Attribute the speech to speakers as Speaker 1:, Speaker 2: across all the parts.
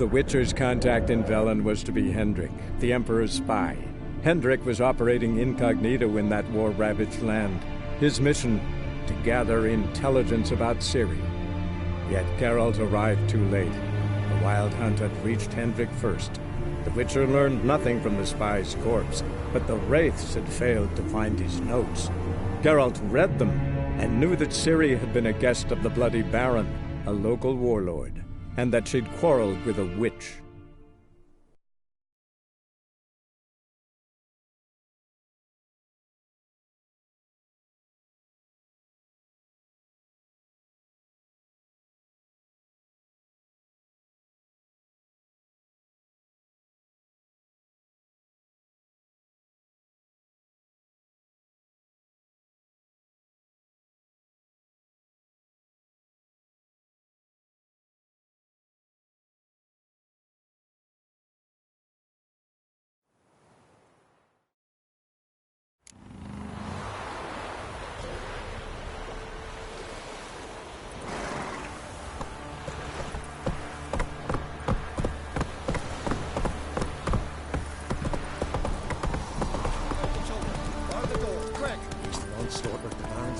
Speaker 1: The Witcher's contact in Velen was to be Hendrik, the Emperor's spy. Hendrik was operating incognito in that war-ravaged land. His mission, to gather intelligence about Ciri. Yet Geralt arrived too late. The Wild Hunt had reached Hendrik first. The Witcher learned nothing from the spy's corpse, but the Wraiths had failed to find his notes. Geralt read them, and knew that Ciri had been a guest of the Bloody Baron, a local warlord, and that she'd quarreled with a witch.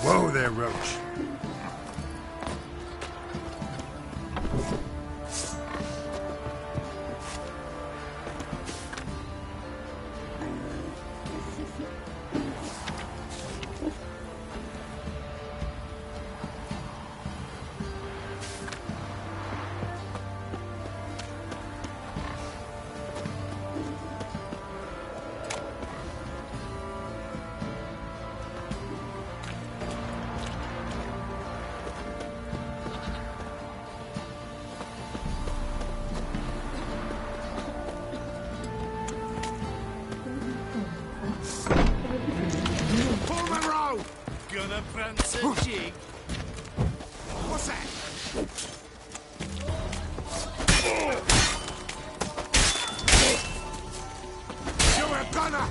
Speaker 2: Whoa there, Roach.
Speaker 3: Gonna prance a jig. What's that? You're a gunner!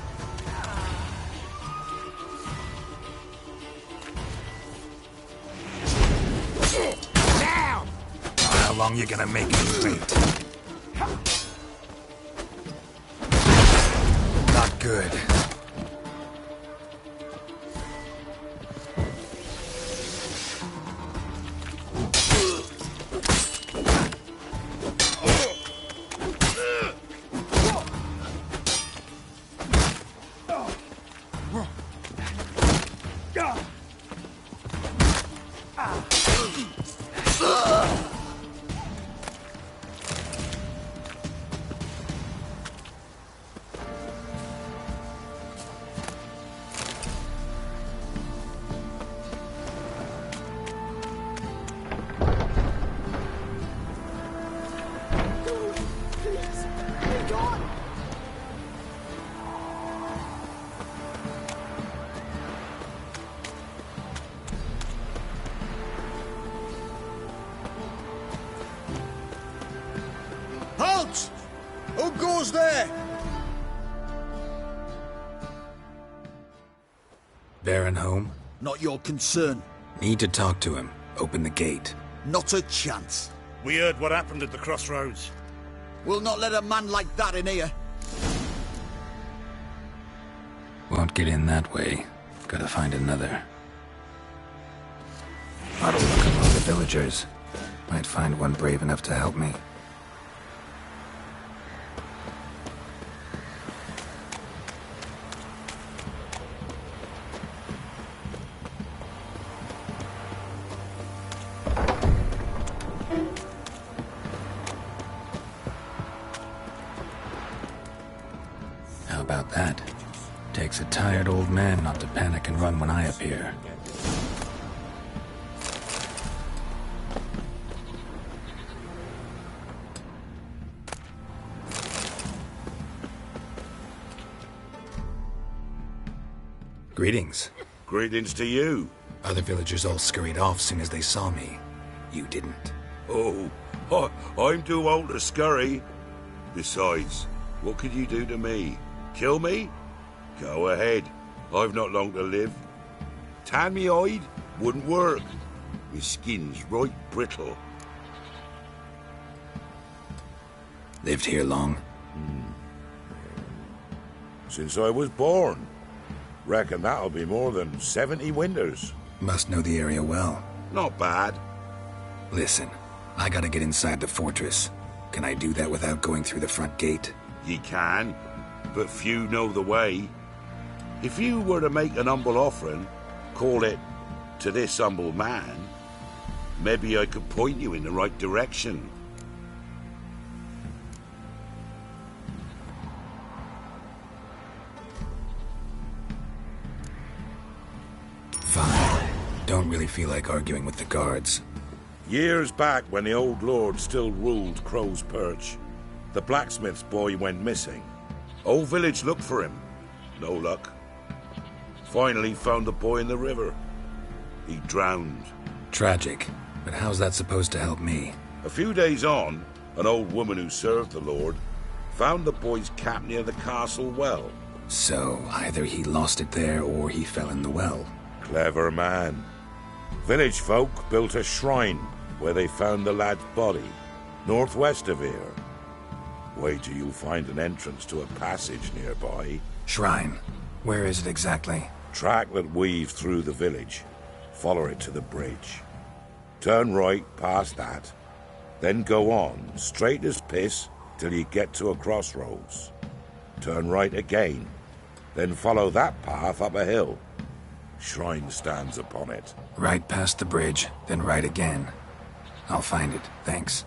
Speaker 3: Now!
Speaker 2: How long you gonna make me wait? Not good.
Speaker 3: Halt! Who goes there?
Speaker 2: Baron home?
Speaker 3: Not your concern.
Speaker 2: Need to talk to him. Open the gate.
Speaker 3: Not a chance.
Speaker 4: We heard what happened at the crossroads.
Speaker 3: We'll not let a man like that in here.
Speaker 2: Won't get in that way. Gotta find another. Ought to look among the villagers. Might find one brave enough to help me. How about that? Takes a tired old man not to panic and run when I appear. Greetings.
Speaker 4: Greetings to you.
Speaker 2: Other villagers all scurried off soon as they saw me. You didn't.
Speaker 4: Oh, I'm too old to scurry. Besides, what could you do to me? Kill me? Go ahead. I've not long to live. Tan me hide? Wouldn't work. My skin's right brittle.
Speaker 2: Lived here long?
Speaker 4: Since I was born. Reckon that'll be more than 70 winters.
Speaker 2: Must know the area well.
Speaker 4: Not bad.
Speaker 2: Listen, I gotta get inside the fortress. Can I do that without going through the front gate?
Speaker 4: Ye can, but few know the way. If you were to make an humble offering, call it, to this humble man, maybe I could point you in the right direction.
Speaker 2: Fine. Don't really feel like arguing with the guards.
Speaker 4: Years back, when the old lord still ruled Crow's Perch, the blacksmith's boy went missing. Whole village looked for him. No luck. Finally found the boy in the river. He drowned.
Speaker 2: Tragic. But how's that supposed to help me?
Speaker 4: A few days on, an old woman who served the lord found the boy's cap near the castle well.
Speaker 2: So, either he lost it there or he fell in the well.
Speaker 4: Clever man. Village folk built a shrine where they found the lad's body, northwest of here. Wait till you find an entrance to a passage nearby.
Speaker 2: Shrine. Where is it exactly?
Speaker 4: Track that weaves through the village. Follow it to the bridge. Turn right past that. Then go on, straight as piss, till you get to a crossroads. Turn right again. Then follow that path up a hill. Shrine stands upon it.
Speaker 2: Right past the bridge, then right again. I'll find it, thanks.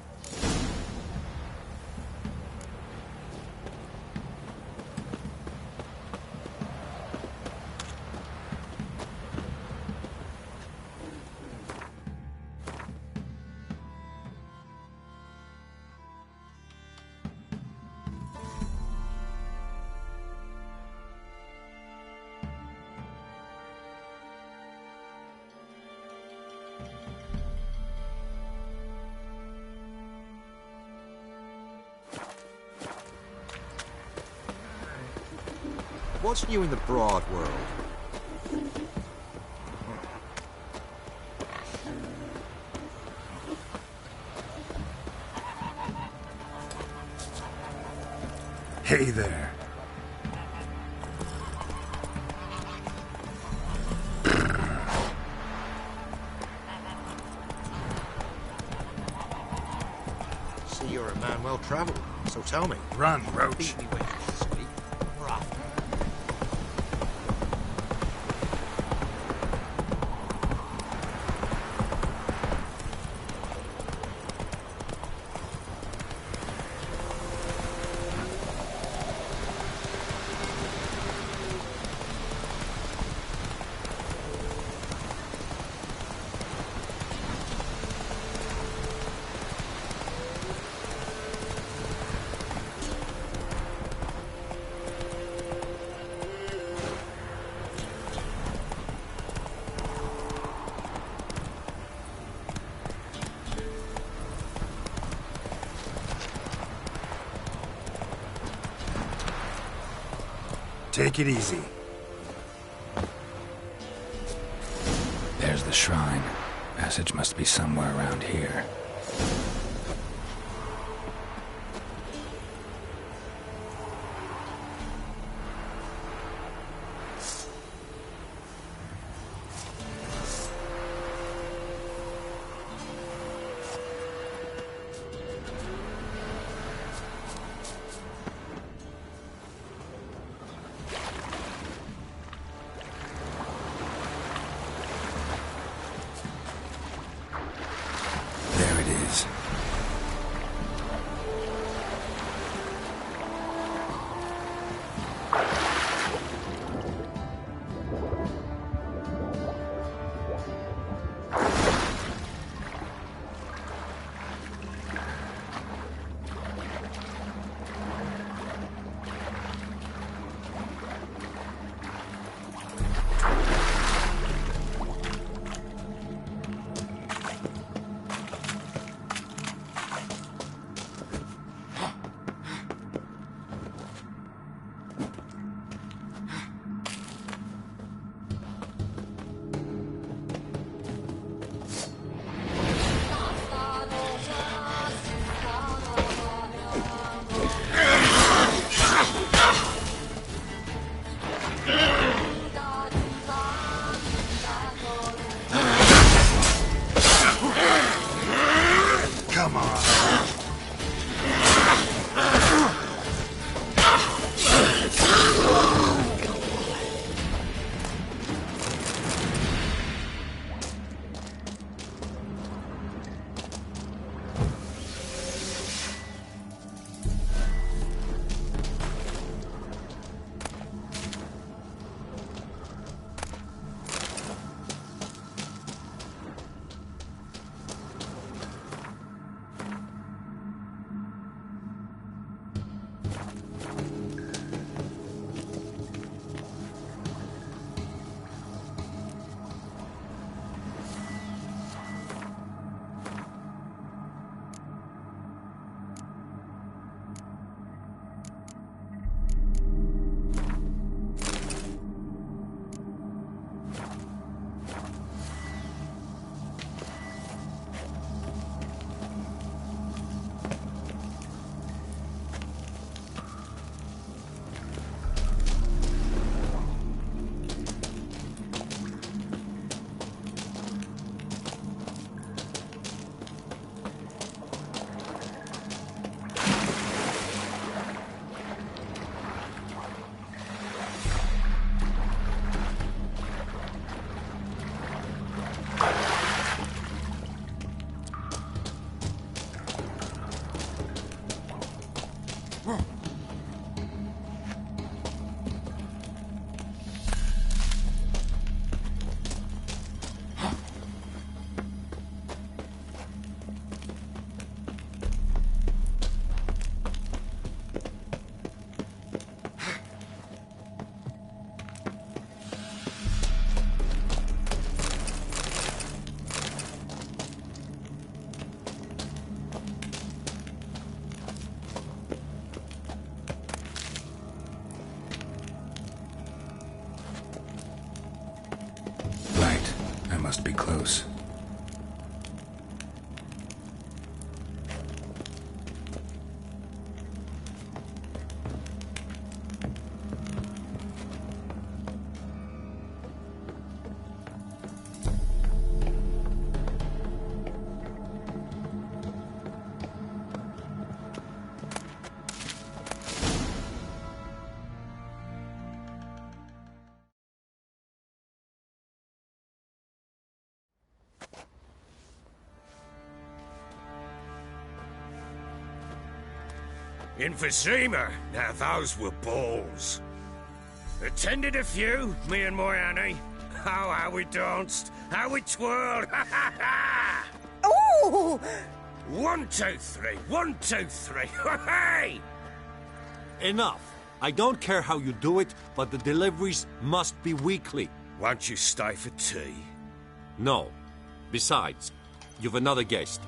Speaker 5: What's new in the broad world?
Speaker 2: Hey there.
Speaker 5: See, you're a man well traveled, so tell me.
Speaker 2: Run, Roach.
Speaker 5: Beat me with this week. We're off.
Speaker 2: Take it easy. There's the shrine. Passage must be somewhere around here. There
Speaker 5: Come on.
Speaker 2: Must be close.
Speaker 6: Emphysema. Now those were balls. Attended a few, me and my Annie. Oh, how we danced, how we twirled. Ha ha ha!
Speaker 7: Ooh!
Speaker 6: 1, 2, 3. 1, 2, 3. Hey!
Speaker 8: Enough. I don't care how you do it, but the deliveries must be weekly.
Speaker 6: Won't you stay for tea?
Speaker 8: No. Besides, you've another guest.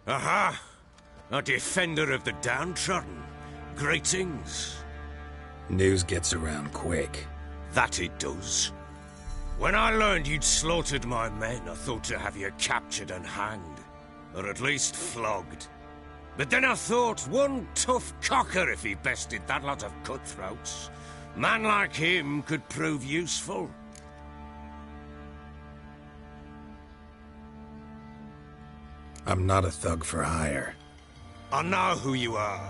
Speaker 6: Aha! A defender of the downtrodden. Greetings.
Speaker 2: News gets around quick.
Speaker 6: That it does. When I learned you'd slaughtered my men, I thought to have you captured and hanged. Or at least flogged. But then I thought, one tough cocker if he bested that lot of cutthroats. Man like him could prove useful.
Speaker 2: I'm not a thug for hire.
Speaker 6: I know who you are.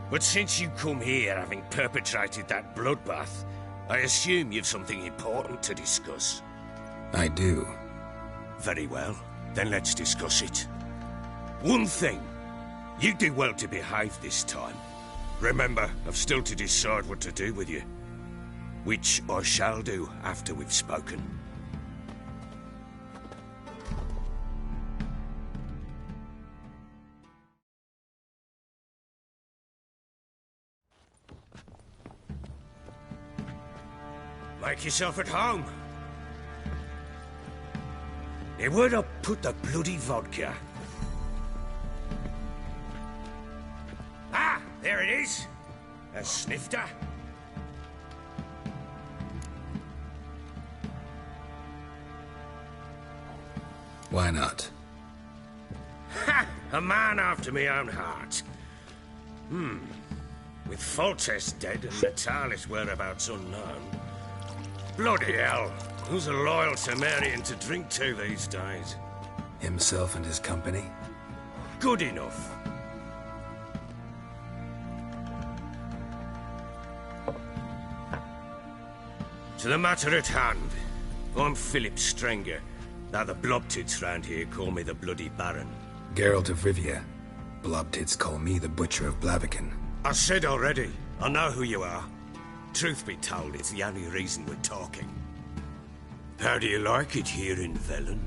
Speaker 6: But since you come here having perpetrated that bloodbath, I assume you've something important to discuss.
Speaker 2: I do.
Speaker 6: Very well. Then let's discuss it. One thing. You do well to behave this time. Remember, I've still to decide what to do with you. Which I shall do after we've spoken. Make yourself at home. Now, where'd I put the bloody vodka? Ah, there it is. A snifter.
Speaker 2: Why not?
Speaker 6: Ha! A man after my own heart. With Foltest dead and Natalis whereabouts unknown. Bloody hell. Who's a loyal Cimmerian to drink to these days?
Speaker 2: Himself and his company?
Speaker 6: Good enough. To the matter at hand. I'm Philip Strenger. Now the blobtits round here call me the Bloody Baron.
Speaker 2: Geralt of Rivia. Blobtits call me the Butcher of Blaviken.
Speaker 6: I said already, I know who you are. Truth be told, it's the only reason we're talking. How do you like it here in Velen?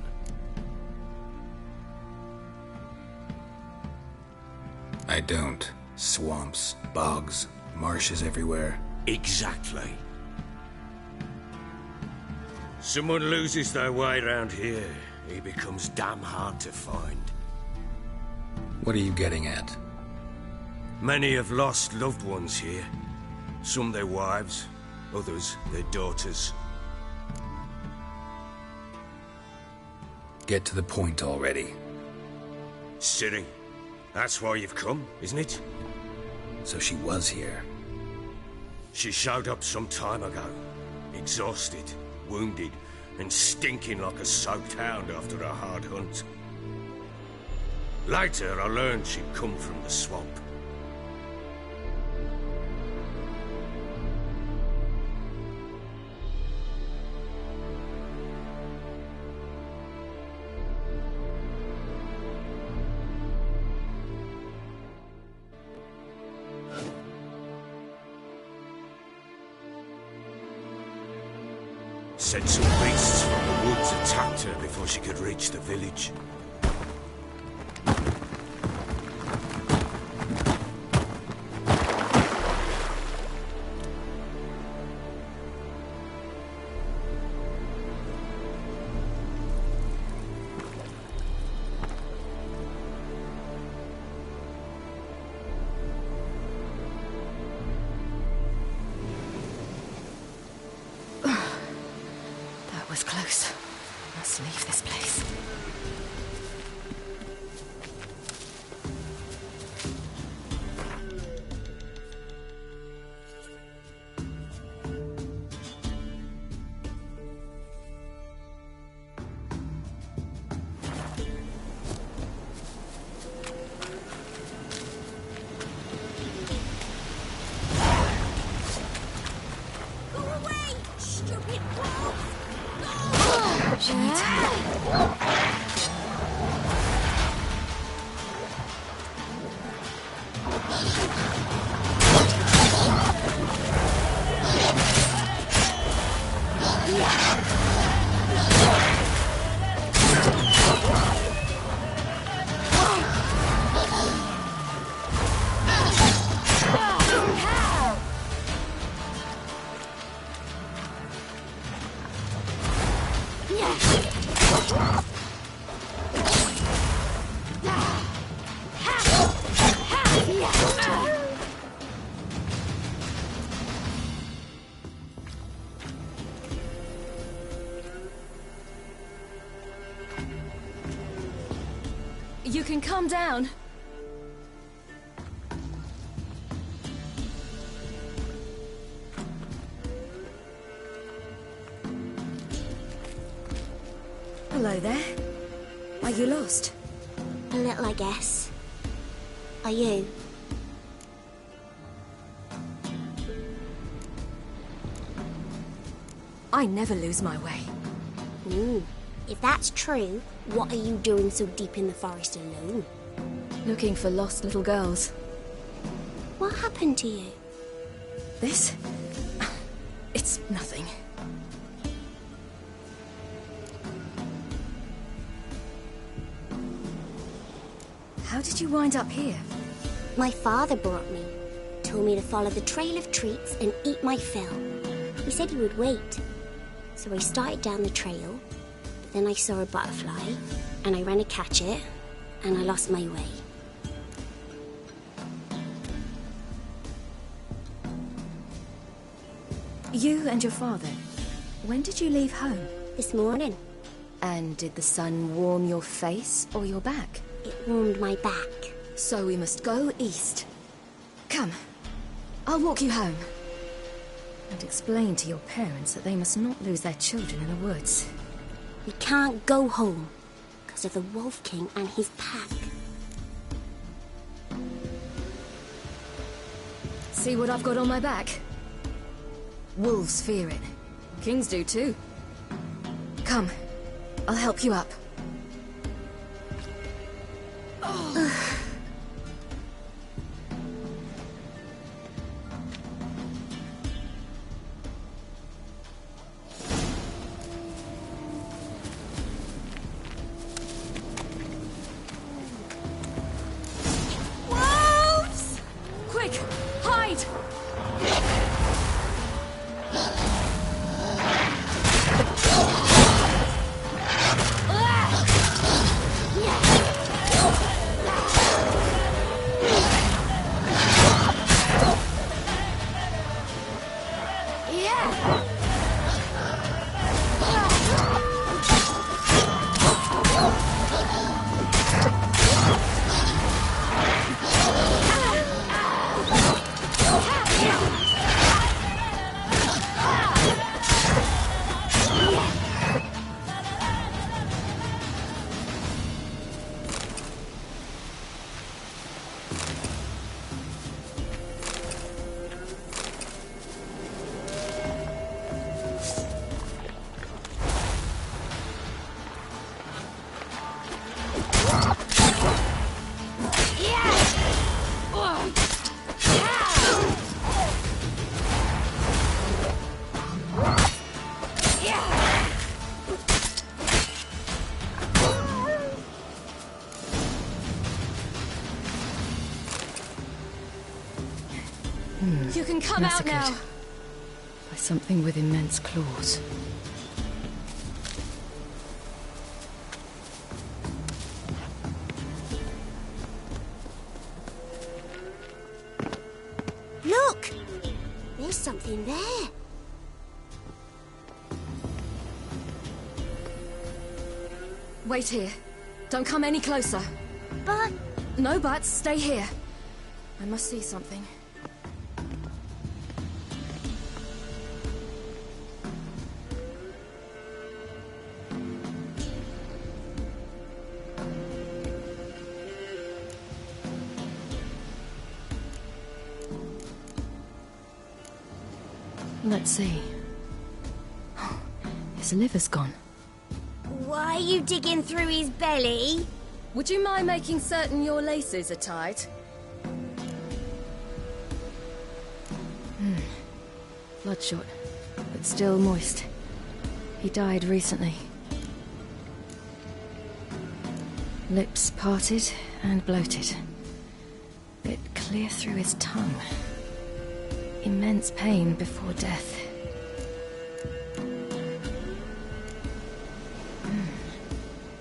Speaker 2: I don't. Swamps, bogs, marshes everywhere.
Speaker 6: Exactly. Someone loses their way round here, he becomes damn hard to find.
Speaker 2: What are you getting at?
Speaker 6: Many have lost loved ones here. Some their wives, others their daughters.
Speaker 2: Get to the point already.
Speaker 6: Ciri, that's why you've come, isn't it?
Speaker 2: So she was here.
Speaker 6: She showed up some time ago, exhausted, wounded, and stinking like a soaked hound after a hard hunt. Later, I learned she'd come from the swamp. Said some beasts from the woods attacked her before she could reach the village.
Speaker 7: Was close. Must leave this place.
Speaker 9: Go away, stupid wolf!
Speaker 7: You can calm down. Hello there. Are you lost?
Speaker 9: A little, I guess. Are you?
Speaker 7: I never lose my way.
Speaker 9: Ooh. If that's true, what are you doing so deep in the forest alone?
Speaker 7: Looking for lost little girls.
Speaker 9: What happened to you?
Speaker 7: This? It's nothing. How did you wind up here?
Speaker 9: My father brought me. Told me to follow the trail of treats and eat my fill. He said he would wait. So I started down the trail. Then I saw a butterfly, and I ran to catch it, and I lost my way.
Speaker 7: You and your father, when did you leave home?
Speaker 9: This morning.
Speaker 7: And did the sun warm your face or your back?
Speaker 9: It warmed my back.
Speaker 7: So we must go east. Come, I'll walk you home. And explain to your parents that they must not lose their children in the woods.
Speaker 9: We can't go home because of the Wolf King and his pack.
Speaker 7: See what I've got on my back? Wolves fear it. Kings do too. Come, I'll help you up.
Speaker 9: Wolves!
Speaker 7: Quick, hide! You can come out now.
Speaker 10: By something with immense claws.
Speaker 9: Look! There's something there.
Speaker 7: Wait here. Don't come any closer.
Speaker 9: But...
Speaker 7: No buts. Stay here. I must see something.
Speaker 10: Let's see. His liver's gone.
Speaker 9: Why are you digging through his belly?
Speaker 7: Would you mind making certain your laces are tied?
Speaker 10: Bloodshot, but still moist. He died recently. Lips parted and bloated. Bit clear through his tongue. Immense pain before death.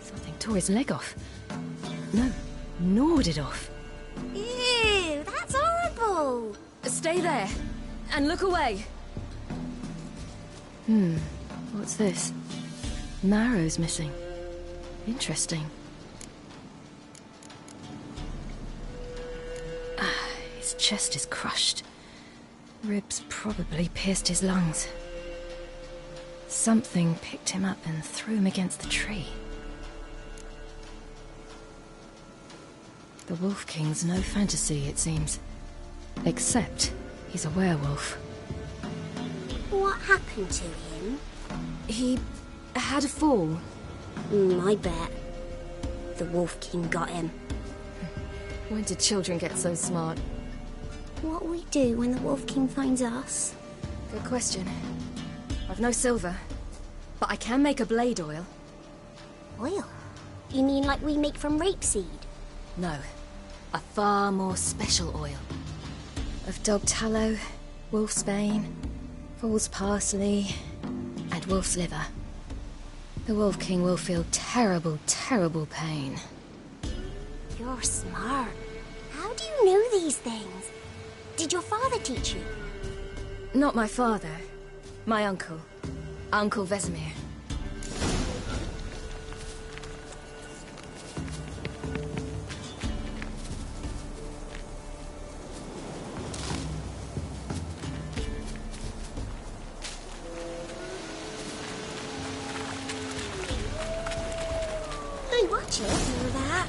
Speaker 10: Something tore his leg off. No, gnawed it off.
Speaker 9: Ew, that's horrible.
Speaker 7: Stay there, and look away.
Speaker 10: What's this? Marrow's missing. Interesting. His chest is crushed. Ribs probably pierced his lungs. Something picked him up and threw him against the tree. The Wolf King's no fantasy, it seems. Except he's a werewolf.
Speaker 9: What happened to him?
Speaker 7: He had a fall.
Speaker 9: I bet. The Wolf King got him.
Speaker 7: When did children get so smart?
Speaker 9: What will we do when the Wolf King finds us?
Speaker 7: Good question. I've no silver, but I can make a blade oil.
Speaker 9: Oil? You mean like we make from rapeseed?
Speaker 7: No, a far more special oil. Of dog tallow, wolf's bane, fool's parsley, and wolf's liver. The Wolf King will feel terrible, terrible pain.
Speaker 9: You're smart. How do you know these things? Did your father teach you?
Speaker 7: Not my father. My uncle. Uncle Vesemir.
Speaker 9: Witches, all that.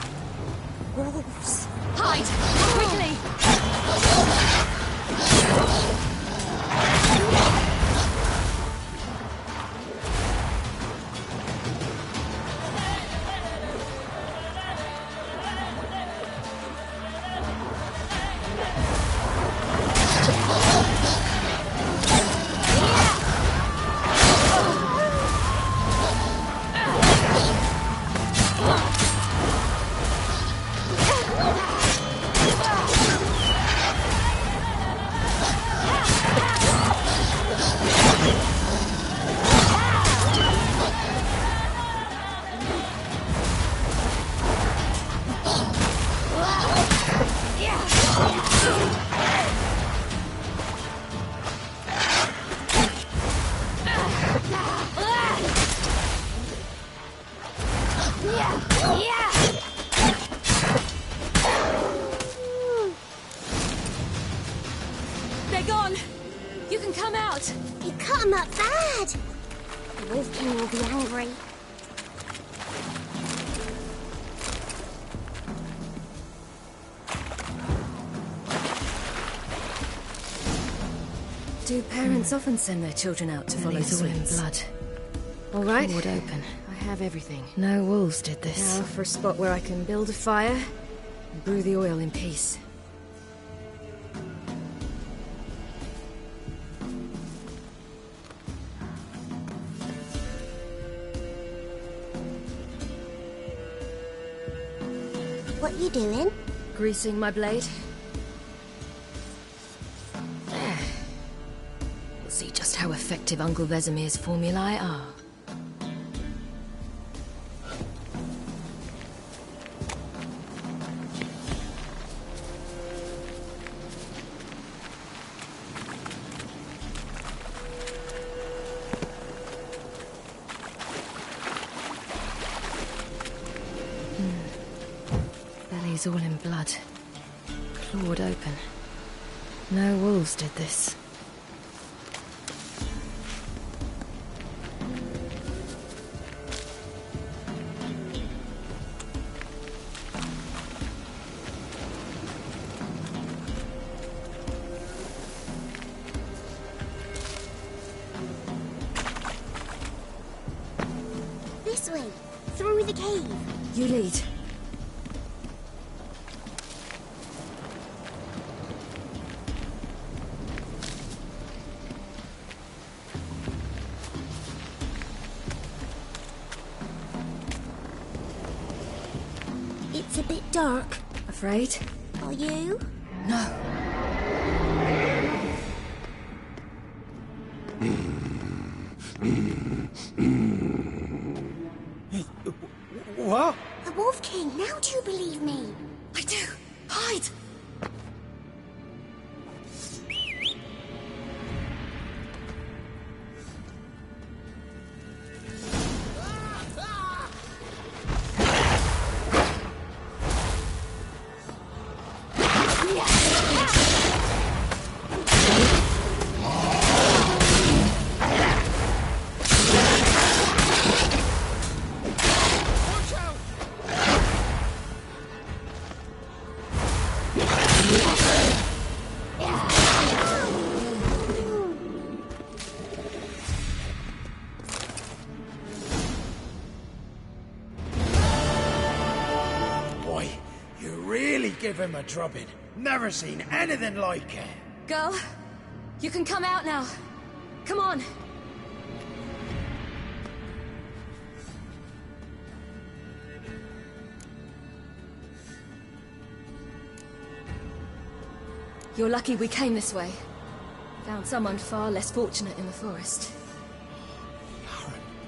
Speaker 9: Wolves.
Speaker 7: Hide! Quickly! They're gone! You can come out!
Speaker 9: You cut him up bad! The Wolf King will be angry.
Speaker 10: Do parents often send their children out to follow the in blood?
Speaker 7: All right.
Speaker 10: Wood open.
Speaker 7: I have everything.
Speaker 10: No wolves did this.
Speaker 7: Now for a spot where I can build a fire and brew the oil in peace.
Speaker 9: What are you doing?
Speaker 7: Greasing my blade.
Speaker 10: There. We'll see just how effective Uncle Vesemir's formulae are. Belly's all in blood. Clawed open. No wolves did this.
Speaker 9: This way, through the cave.
Speaker 7: You lead.
Speaker 9: It's a bit dark.
Speaker 7: Afraid?
Speaker 9: Are you?
Speaker 7: No.
Speaker 8: What?
Speaker 9: The Wolf King, now do you believe me?
Speaker 7: I do. Hide!
Speaker 5: Give him a drubbing. Never seen anything like it.
Speaker 7: Girl, you can come out now. Come on. You're lucky we came this way. Found someone far less fortunate in the forest.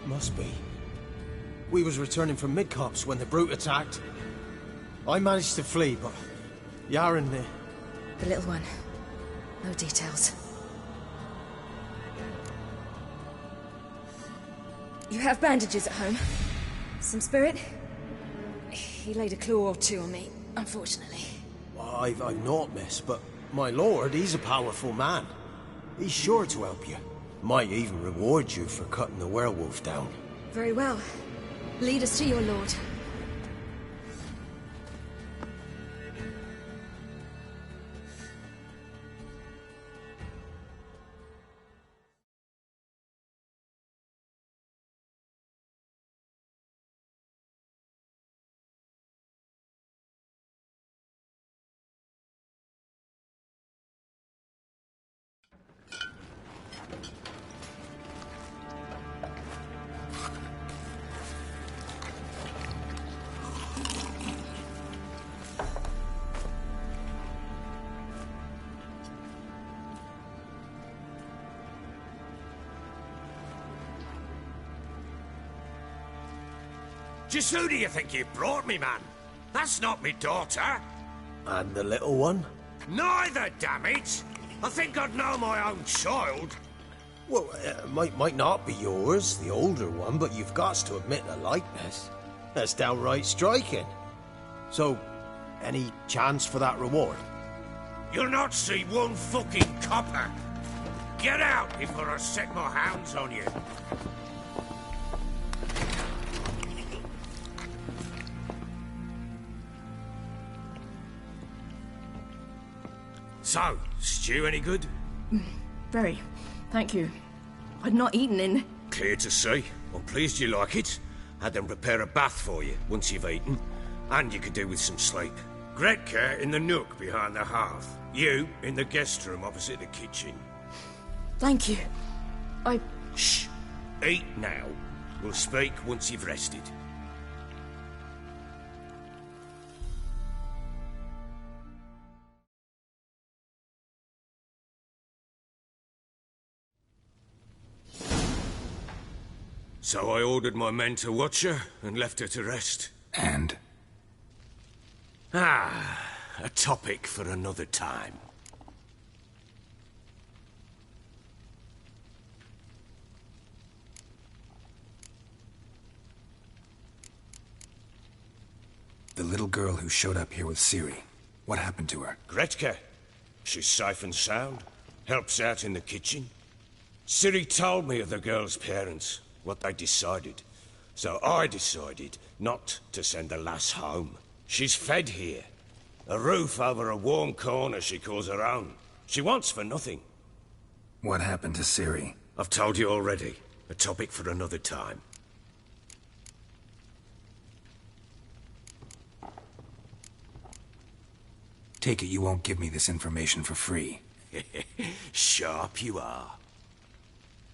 Speaker 5: Must be. We was returning from Midcops when the brute attacked. I managed to flee, but Yaren...
Speaker 7: The little one. No details. You have bandages at home? Some spirit? He laid a claw or two on me, unfortunately.
Speaker 5: Well, I've not, miss, but my lord, he's a powerful man. He's sure to help you. Might even reward you for cutting the werewolf down.
Speaker 7: Very well. Lead us to your lord.
Speaker 6: Just who do you think you've brought me, man? That's not me daughter.
Speaker 5: And the little one?
Speaker 6: Neither, damn it! I think I'd know my own child.
Speaker 5: Well, might not be yours, the older one, but you've got to admit a likeness. That's downright striking. So, any chance for that reward?
Speaker 6: You'll not see one fucking copper. Get out before I set my hounds on you. So, stew any good?
Speaker 10: Very. Thank you. I'd not eaten in...
Speaker 6: Clear to see. I'm pleased you like it. Had them prepare a bath for you once you've eaten. And you could do with some sleep. Gretka in the nook behind the hearth. You in the guest room opposite the kitchen.
Speaker 10: Thank you.
Speaker 6: Shh. Eat now. We'll speak once you've rested. So I ordered my men to watch her and left her to rest.
Speaker 2: And?
Speaker 6: A topic for another time.
Speaker 2: The little girl who showed up here with Ciri. What happened to her?
Speaker 6: Gretka. She's safe and sound. Helps out in the kitchen. Ciri told me of the girl's parents, what they decided. So I decided not to send the lass home. She's fed here. A roof over a warm corner she calls her own. She wants for nothing.
Speaker 2: What happened to Ciri?
Speaker 6: I've told you already. A topic for another time.
Speaker 2: Take it you won't give me this information for free.
Speaker 6: Sharp you are.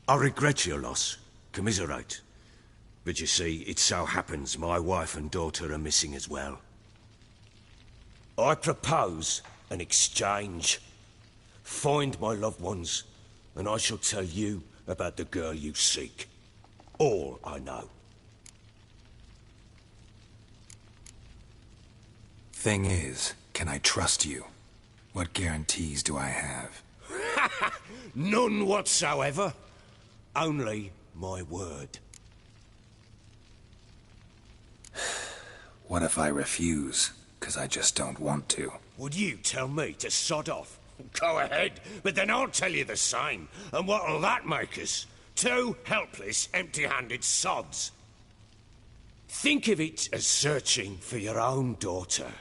Speaker 6: I regret your loss. Commiserate. But you see, it so happens my wife and daughter are missing as well. I propose an exchange. Find my loved ones, and I shall tell you about the girl you seek. All I know.
Speaker 2: Thing is, can I trust you? What guarantees do I have?
Speaker 6: None whatsoever. Only my word.
Speaker 2: What if I refuse? 'Cause I just don't want to.
Speaker 6: Would you tell me to sod off? Go ahead, but then I'll tell you the same. And what'll that make us? Two helpless, empty-handed sods. Think of it as searching for your own daughter.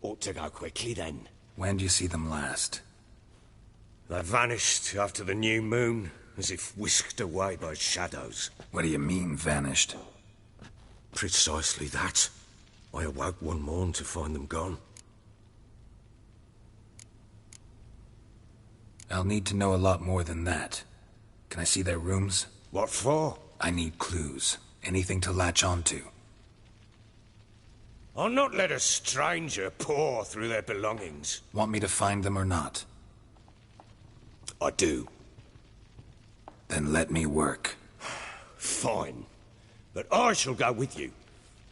Speaker 6: Ought to go quickly then.
Speaker 2: When do you see them last?
Speaker 6: They vanished after the new moon, as if whisked away by shadows.
Speaker 2: What do you mean, vanished?
Speaker 6: Precisely that. I awoke one morn to find them gone.
Speaker 2: I'll need to know a lot more than that. Can I see their rooms?
Speaker 6: What for?
Speaker 2: I need clues. Anything to latch onto.
Speaker 6: I'll not let a stranger pore through their belongings.
Speaker 2: Want me to find them or not?
Speaker 6: I do.
Speaker 2: Then let me work.
Speaker 6: Fine. But I shall go with you.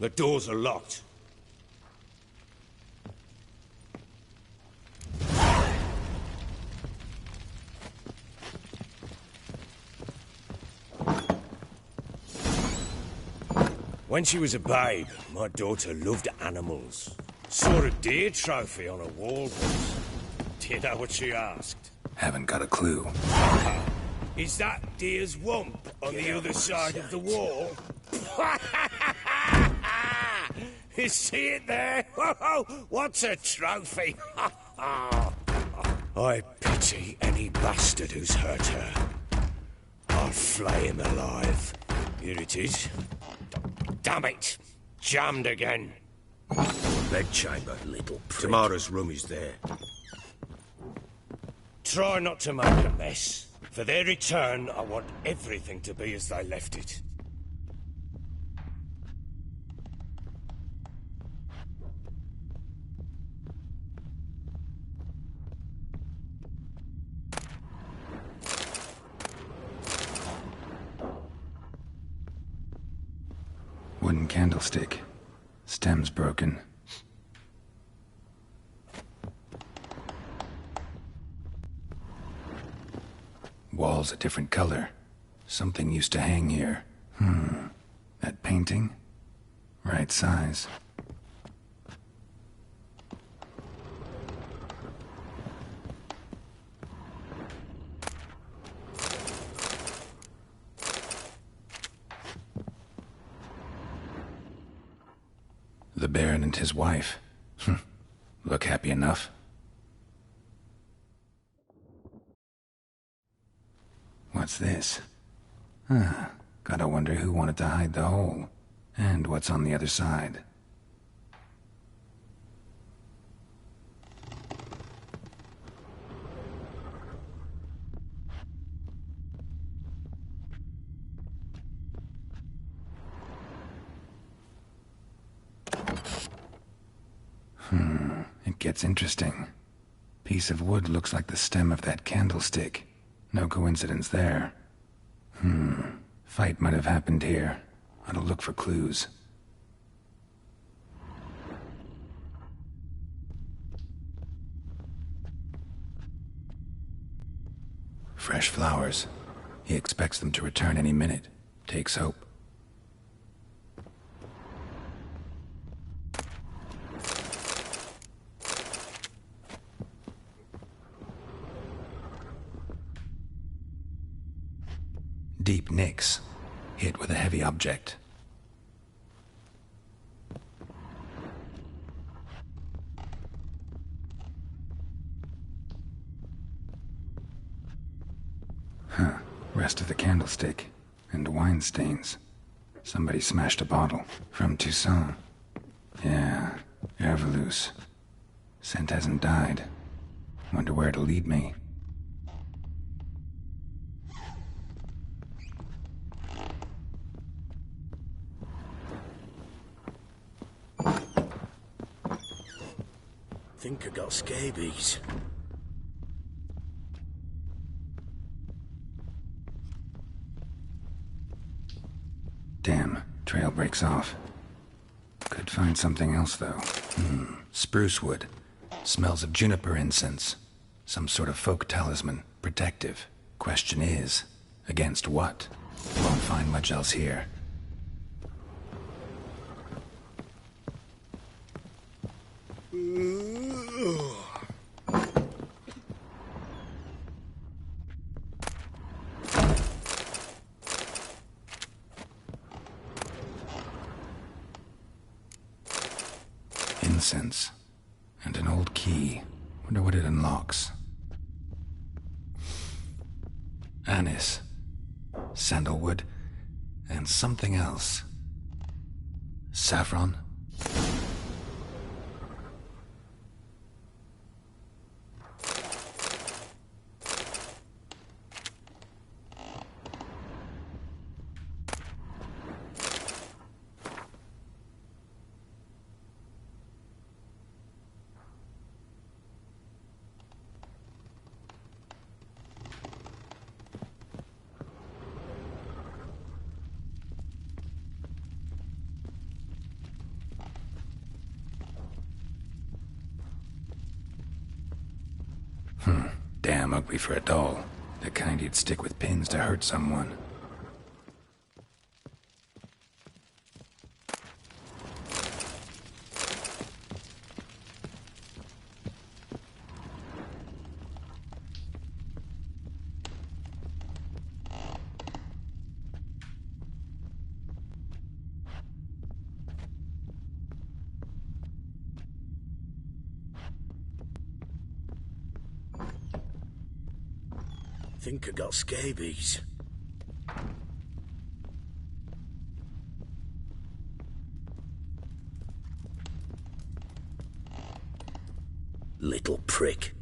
Speaker 6: The doors are locked. When she was a babe, my daughter loved animals. Saw a deer trophy on a wall once. Do you know what she asked?
Speaker 2: Haven't got a clue.
Speaker 6: Is that deer's wump on the other side of the wall? You see it there? What's a trophy? I pity any bastard who's hurt her. I'll flay him alive. Here it is. Damn it! Jammed again. Bedchamber, little prick. Tamara's room is there. Try not to make a mess. For their return, I want everything to be as they left it.
Speaker 2: Wouldn't candlestick. Stem's broken. Wall's a different color. Something used to hang here. That painting? Right size. The Baron and his wife. Look happy enough. What's this? Gotta wonder who wanted to hide the hole. And what's on the other side. It gets interesting. Piece of wood looks like the stem of that candlestick. No coincidence there. Fight might have happened here. Ought to look for clues. Fresh flowers. He expects them to return any minute. Takes hope. Deep nicks, hit with a heavy object. Rest of the candlestick, and wine stains. Somebody smashed a bottle from Toussaint. Yeah, Herveloos. Scent hasn't died. Wonder where it'll lead me.
Speaker 5: Think I got scabies.
Speaker 2: Damn, trail breaks off. Could find something else, though. Spruce wood. Smells of juniper incense. Some sort of folk talisman. Protective. Question is, against what? Won't find much else here. Incense. And an old key. Wonder what it unlocks. Anise. Sandalwood. And something else. Saffron? Damn ugly for a doll. The kind you'd stick with pins to hurt someone.
Speaker 5: Think I got scabies. Little prick.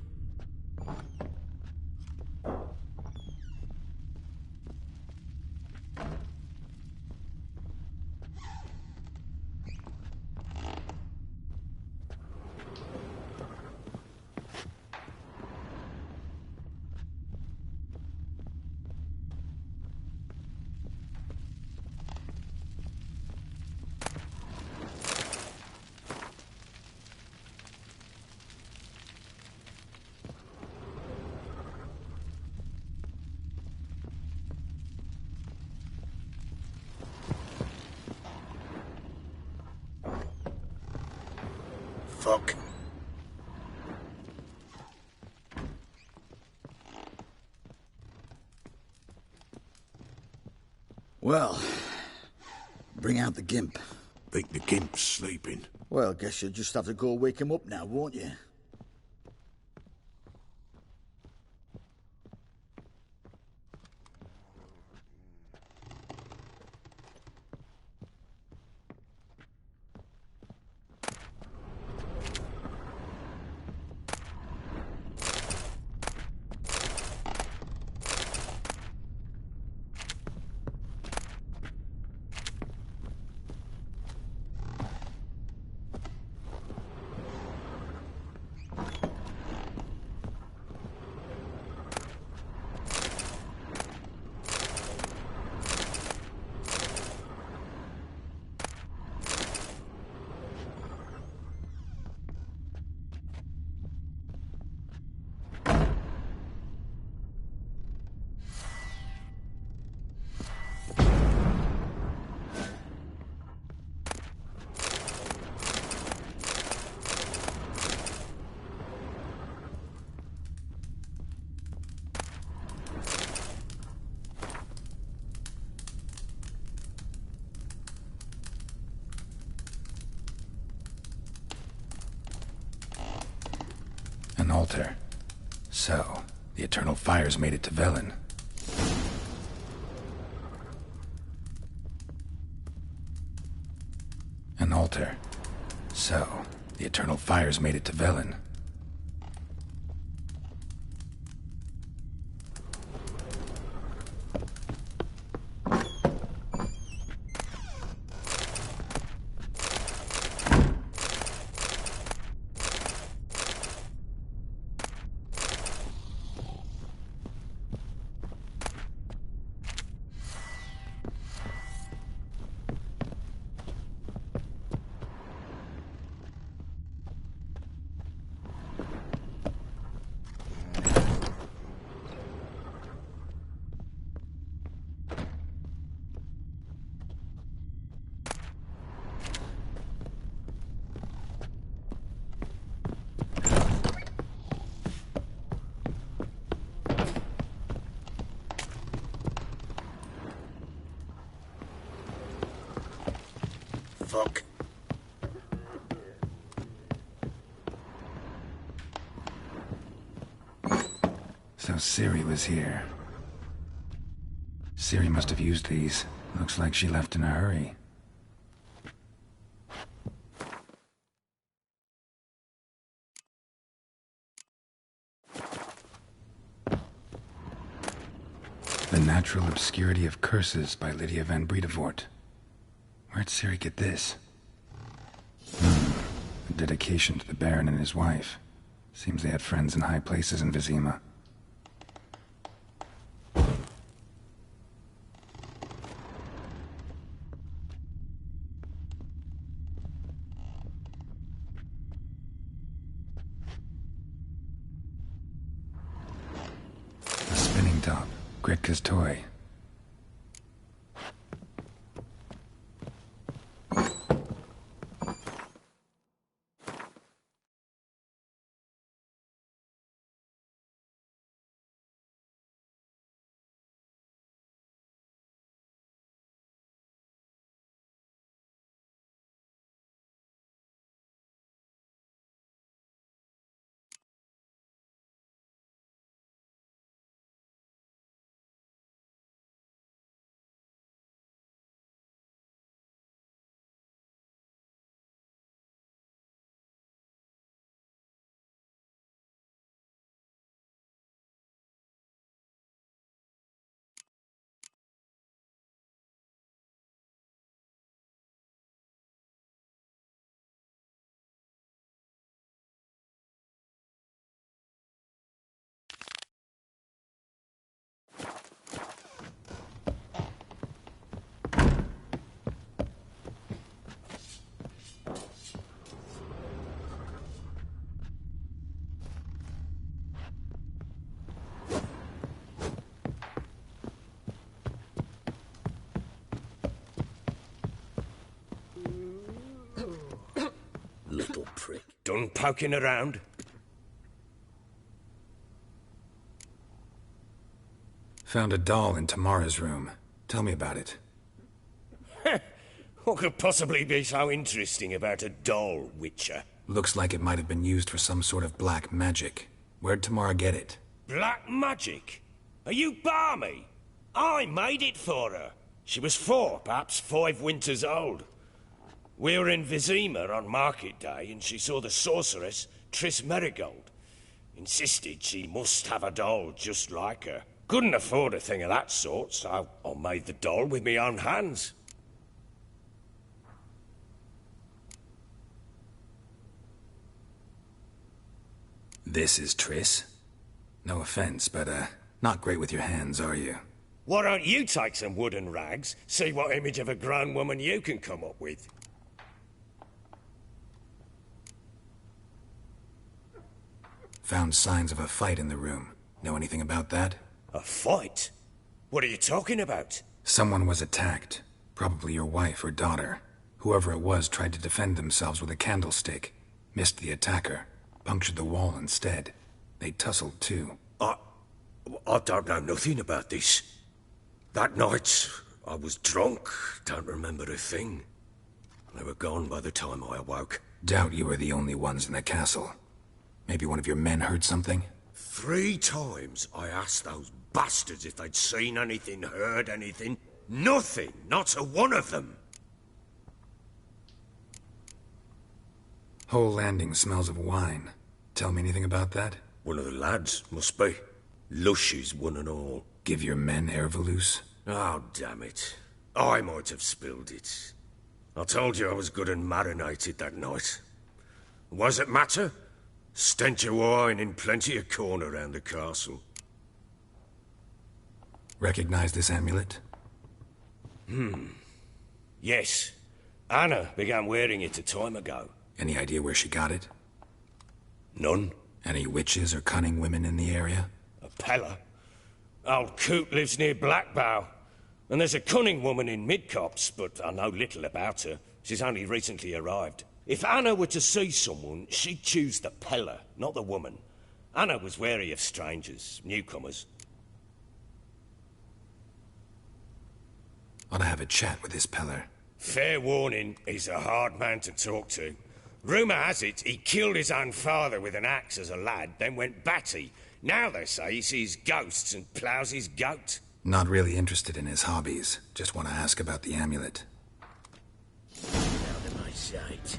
Speaker 3: Fuck. Well, bring out the gimp.
Speaker 4: Think the gimp's sleeping.
Speaker 3: Well, guess you'll just have to go wake him up now, won't you?
Speaker 2: An altar. So, the Eternal Fires made it to Velen. An altar. So, the Eternal Fires made it to Velen.
Speaker 3: Fuck.
Speaker 2: So Ciri was here. Ciri must have used these. Looks like she left in a hurry. The Natural Obscurity of Curses by Lydia van Bredevoort. Where'd Ciri get this? A dedication to the Baron and his wife. Seems they had friends in high places in Vizima. A spinning top. Gretka's toy.
Speaker 6: Done poking around?
Speaker 2: Found a doll in Tamara's room. Tell me about it.
Speaker 6: What could possibly be so interesting about a doll, Witcher?
Speaker 2: Looks like it might have been used for some sort of black magic. Where'd Tamara get it?
Speaker 6: Black magic? Are you balmy? I made it for her. She was 4, perhaps 5 winters old. We were in Vizima on market day, and she saw the sorceress, Triss Merigold. Insisted she must have a doll just like her. Couldn't afford a thing of that sort, so I made the doll with my own hands.
Speaker 2: This is Triss? No offense, but, not great with your hands, are you?
Speaker 6: Why don't you take some wooden rags, see what image of a grown woman you can come up with?
Speaker 2: Found signs of a fight in the room. Know anything about that?
Speaker 6: A fight? What are you talking about?
Speaker 2: Someone was attacked. Probably your wife or daughter. Whoever it was tried to defend themselves with a candlestick. Missed the attacker. Punctured the wall instead. They tussled too.
Speaker 6: I don't know nothing about this. That night, I was drunk. Don't remember a thing. They were gone by the time I awoke.
Speaker 2: Doubt you were the only ones in the castle. Maybe one of your men heard something?
Speaker 6: 3 times I asked those bastards if they'd seen anything, heard anything. Nothing, not a one of them.
Speaker 2: Whole landing smells of wine. Tell me anything about that?
Speaker 6: One of the lads, must be. Lushes, one and all.
Speaker 2: Give your men Ervalus?
Speaker 6: Oh, damn it. I might have spilled it. I told you I was good and marinated that night. What does it matter? Stench of wine in plenty of corn around the castle.
Speaker 2: Recognize this amulet?
Speaker 6: Yes. Anna began wearing it a time ago.
Speaker 2: Any idea where she got it?
Speaker 6: None.
Speaker 2: Any witches or cunning women in the area?
Speaker 6: A Pella. Old Coot lives near Blackbow. And there's a cunning woman in Midcopse, but I know little about her. She's only recently arrived. If Anna were to see someone, she'd choose the Pella, not the woman. Anna was wary of strangers, newcomers.
Speaker 2: Ought to have a chat with this Peller.
Speaker 6: Fair warning, he's a hard man to talk to. Rumour has it he killed his own father with an axe as a lad, then went batty. Now they say he sees ghosts and ploughs his goat.
Speaker 2: Not really interested in his hobbies. Just want to ask about the amulet.
Speaker 6: Out of my sight.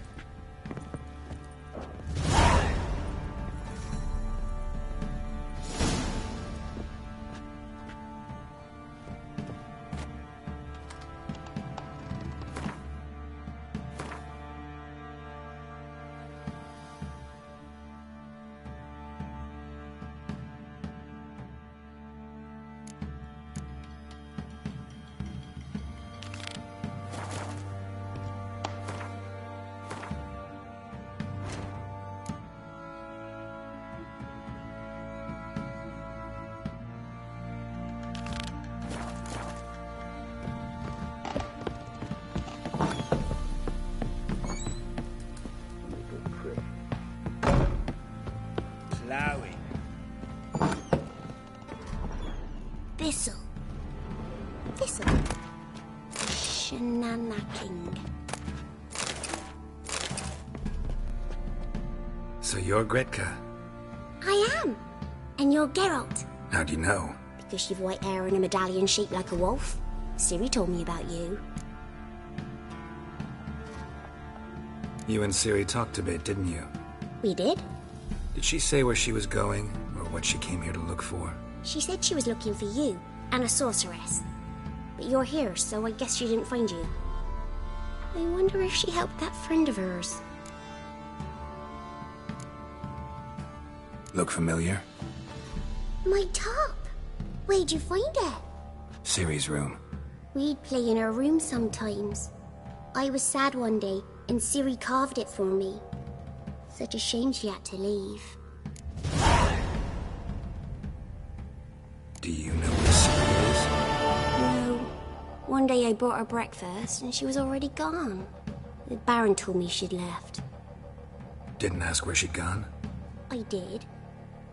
Speaker 9: Thistle. Shenanacking.
Speaker 2: So you're Gretka?
Speaker 9: I am. And you're Geralt.
Speaker 2: How'd you know?
Speaker 9: Because you've white hair and a medallion shaped like a wolf. Ciri told me about you.
Speaker 2: You and Ciri talked a bit, didn't you?
Speaker 9: We did.
Speaker 2: Did she say where she was going, or what she came here to look for?
Speaker 9: She said she was looking for you, and a sorceress. But you're here, so I guess she didn't find you. I wonder if she helped that friend of hers.
Speaker 2: Look familiar?
Speaker 9: My top! Where'd you find it?
Speaker 2: Ciri's room.
Speaker 9: We'd play in her room sometimes. I was sad one day, and Ciri carved it for me. Such a shame she had to leave.
Speaker 2: Do you know where Ciri is?
Speaker 9: No. One day I brought her breakfast, and she was already gone. The Baron told me she'd left.
Speaker 2: Didn't ask where she'd gone?
Speaker 9: I did,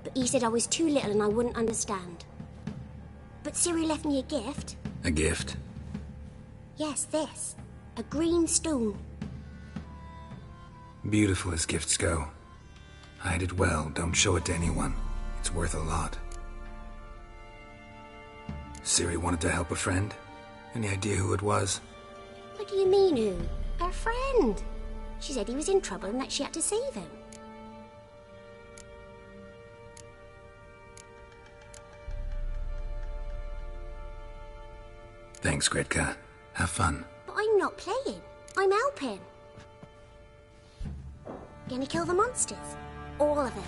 Speaker 9: but he said I was too little and I wouldn't understand. But Ciri left me a gift.
Speaker 2: A gift?
Speaker 9: Yes, this. A green stone.
Speaker 2: Beautiful as gifts go. Hide it well, don't show it to anyone. It's worth a lot. Ciri wanted to help a friend? Any idea who it was?
Speaker 9: What do you mean, who? Her friend. She said he was in trouble and that she had to save him.
Speaker 2: Thanks, Gretka. Have fun.
Speaker 9: But I'm not playing. I'm helping. Gonna kill the monsters. All of them.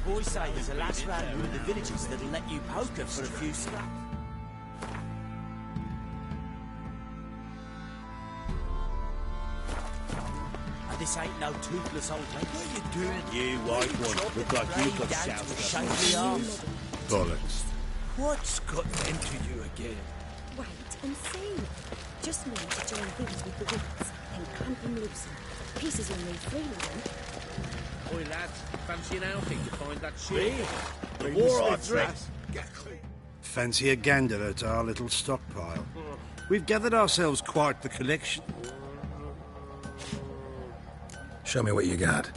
Speaker 11: Boys say there's a lass round here in the villages that'll let you poker for a few scraps. And this ain't no toothless old lady. What are you doing?
Speaker 12: You white one, look like you've got shouts.
Speaker 4: Bollocks.
Speaker 12: What's got into you again?
Speaker 13: Wait and see. Just need to join things with the wits and clamp them loosen. Pieces will move freely then.
Speaker 12: Oi lads, fancy an outing to find that ship? The war odds,
Speaker 14: Fancy a gander at our little stockpile. We've gathered ourselves quite the collection.
Speaker 2: Show me what you got.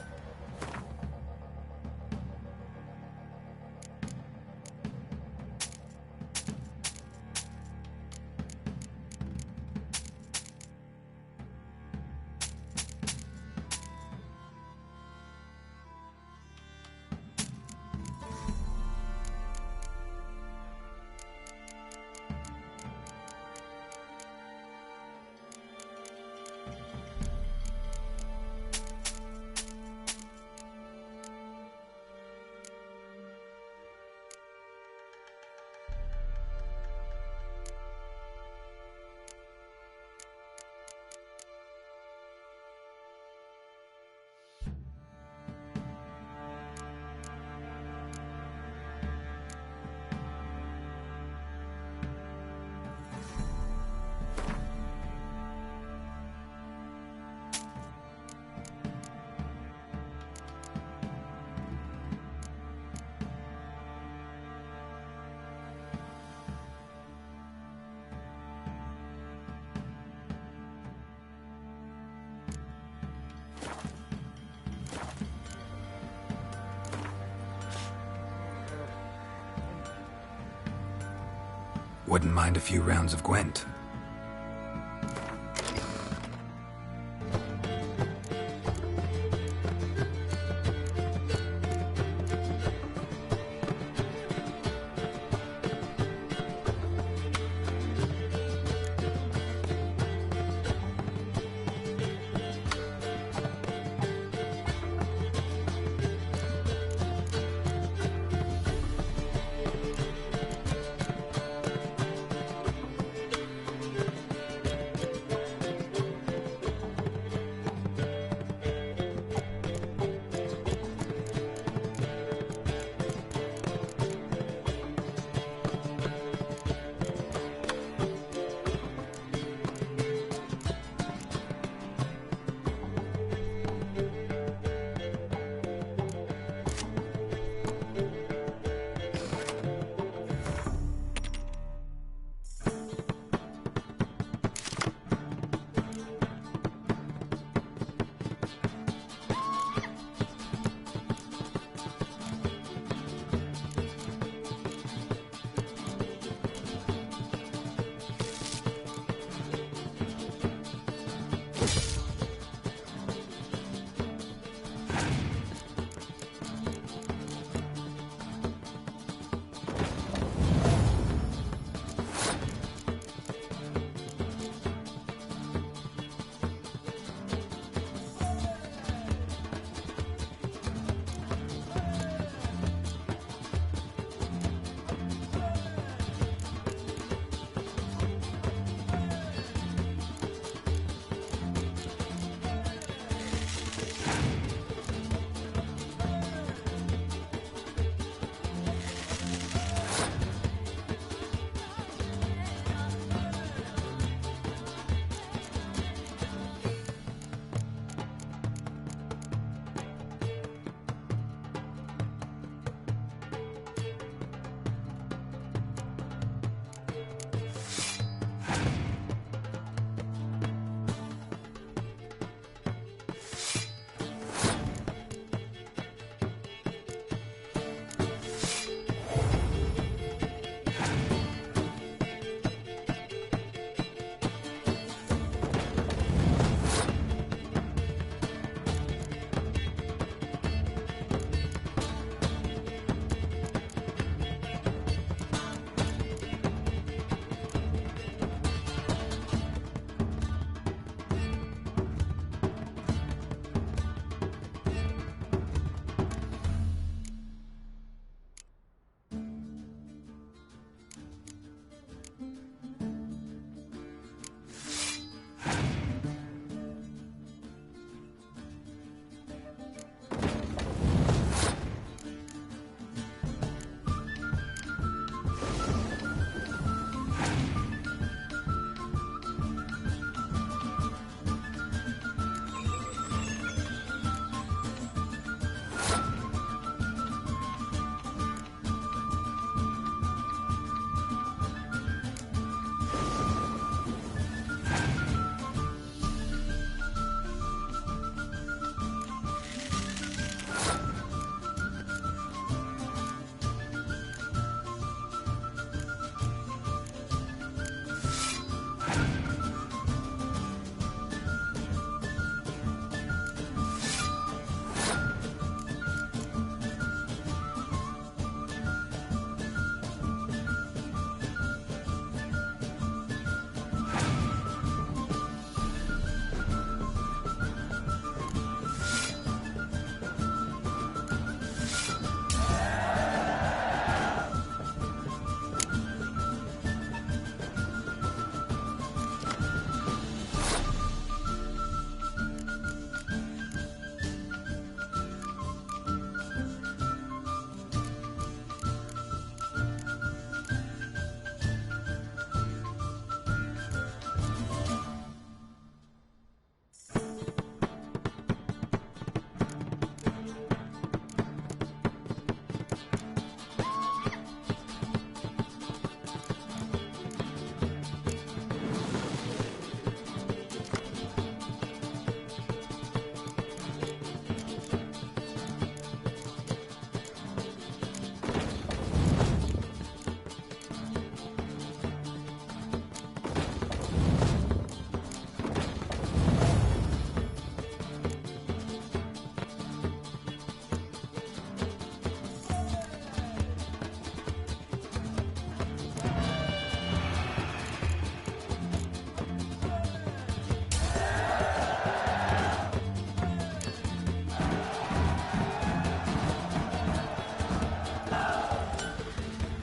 Speaker 2: Wouldn't mind a few rounds of Gwent.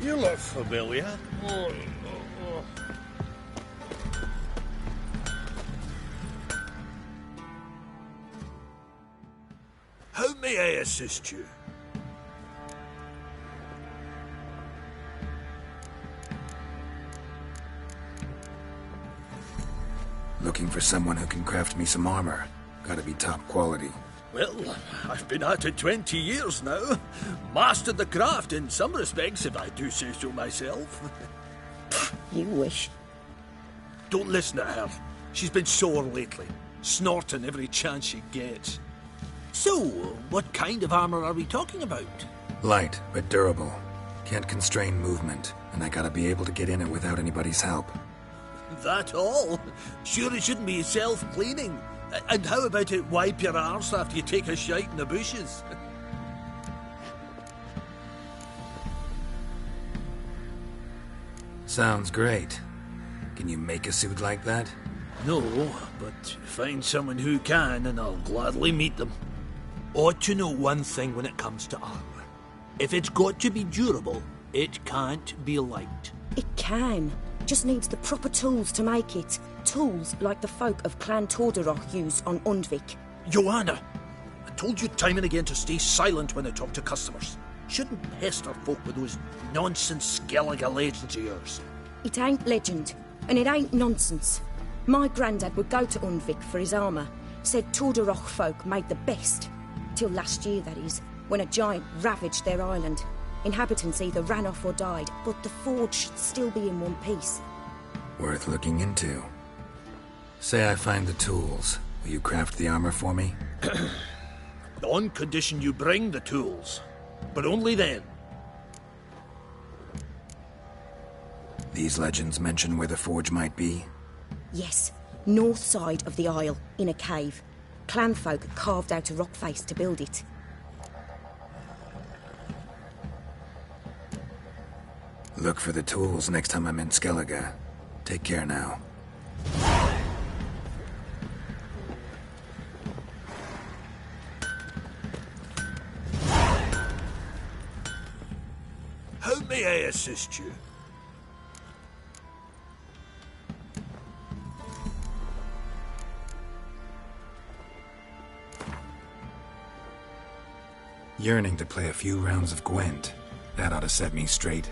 Speaker 12: You look familiar.
Speaker 6: How may I assist you?
Speaker 2: Looking for someone who can craft me some armor. Gotta be top quality.
Speaker 11: Well, I've been at it 20 years now. Mastered the craft in some respects, if I do say so myself.
Speaker 13: You wish.
Speaker 11: Don't listen to her. She's been sore lately, snorting every chance she gets. So, what kind of armor are we talking about?
Speaker 2: Light, but durable. Can't constrain movement, and I gotta be able to get in it without anybody's help.
Speaker 11: That all? Sure it shouldn't be self-cleaning. And how about it wipe your arse after you take a shite in the bushes?
Speaker 2: Sounds great. Can you make a suit like that?
Speaker 11: No, but find someone who can and I'll gladly meet them. Ought to know one thing when it comes to armor. If it's got to be durable, it can't be light.
Speaker 13: It can. Just needs the proper tools to make it. Tools like the folk of Clan Torderoch use on Undvik.
Speaker 11: Joanna, I told you time and again to stay silent when I talk to customers. Shouldn't pester folk with those nonsense Skellige legends of yours.
Speaker 13: It ain't legend, and it ain't nonsense. My grandad would go to Undvik for his armour. Said Torderoch folk made the best. Till last year, that is, when a giant ravaged their island. Inhabitants either ran off or died, but the forge should still be in one piece.
Speaker 2: Worth looking into. Say I find the tools. Will you craft the armor for me?
Speaker 11: On condition you bring the tools. But only then.
Speaker 2: These legends mention where the forge might be?
Speaker 13: Yes, north side of the isle, in a cave. Clanfolk carved out a rock face to build it.
Speaker 2: Look for the tools next time I'm in Skellige. Take care now.
Speaker 6: How may I assist you?
Speaker 2: Yearning to play a few rounds of Gwent. That ought to set me straight.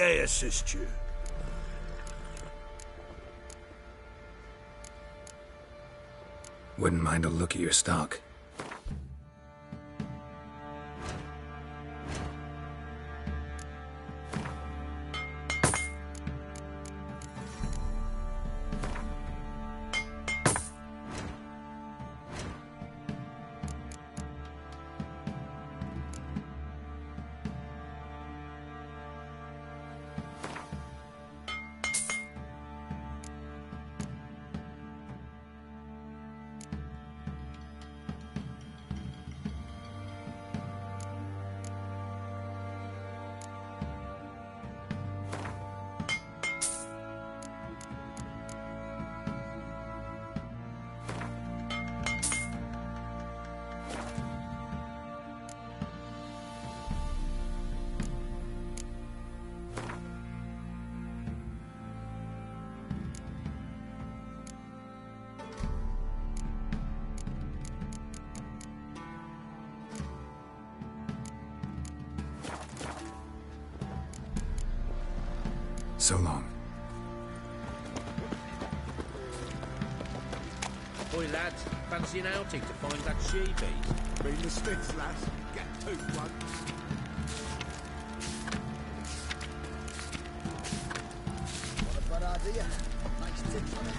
Speaker 11: May I assist you?
Speaker 2: Wouldn't mind a look at your stock. So long.
Speaker 12: Oi, lads, fancy an outing to find that she-beast?
Speaker 15: Bring the sticks, lads. Get two one.
Speaker 3: What a bad idea. Nice tips on it.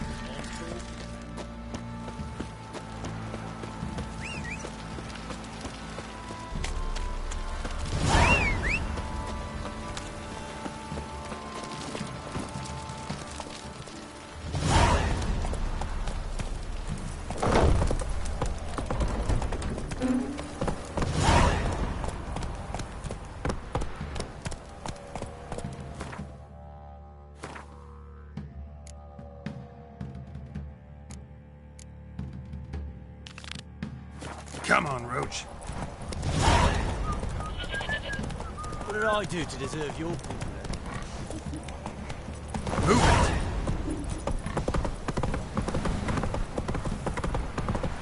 Speaker 2: Come on, Roach.
Speaker 11: What did I do to deserve your pity?
Speaker 2: Move it!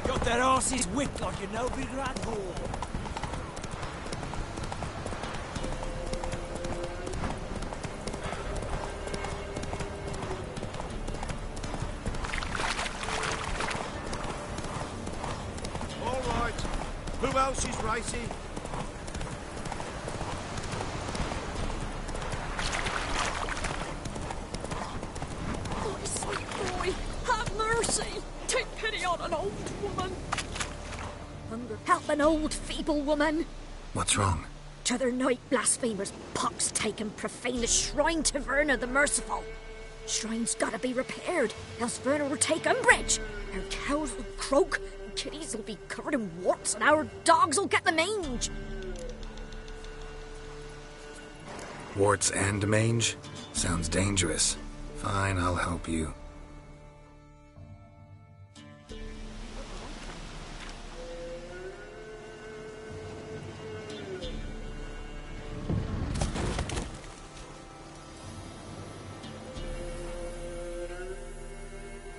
Speaker 11: Got that arse's whipped like a no big rat hole.
Speaker 14: Who else is racing?
Speaker 16: Oh, sweet boy, have mercy! Take pity on an old woman! Hunger, help an old feeble woman!
Speaker 2: What's wrong?
Speaker 16: T'other night blasphemers pox taken profane the shrine to Verna the Merciful. Shrine's gotta be repaired, else Verna will take umbrage. Our cows will croak, kitties will be covered in warts, and our dogs will get the mange.
Speaker 2: Warts and mange? Sounds dangerous. Fine, I'll help you.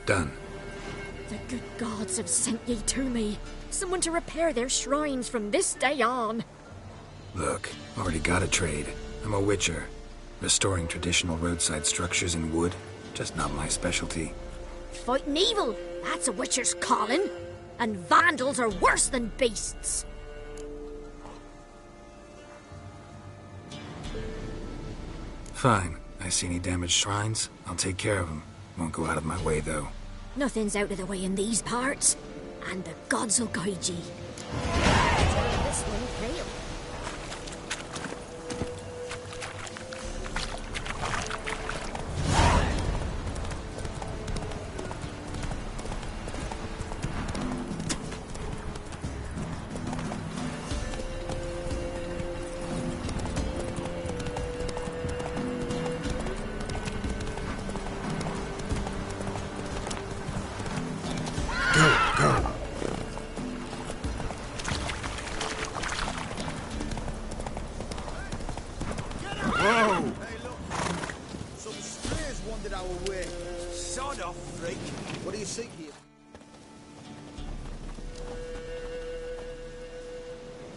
Speaker 2: Done.
Speaker 16: The good gods have sent ye to me. Someone to repair their shrines from this day on.
Speaker 2: Look, already got a trade. I'm a witcher. Restoring traditional roadside structures in wood, just not my specialty.
Speaker 16: Fighting evil, that's a witcher's calling. And vandals are worse than beasts.
Speaker 2: Fine. I see any damaged shrines, I'll take care of them. Won't go out of my way, though.
Speaker 16: Nothing's out of the way in these parts, and the gods will guide ye. This one failed.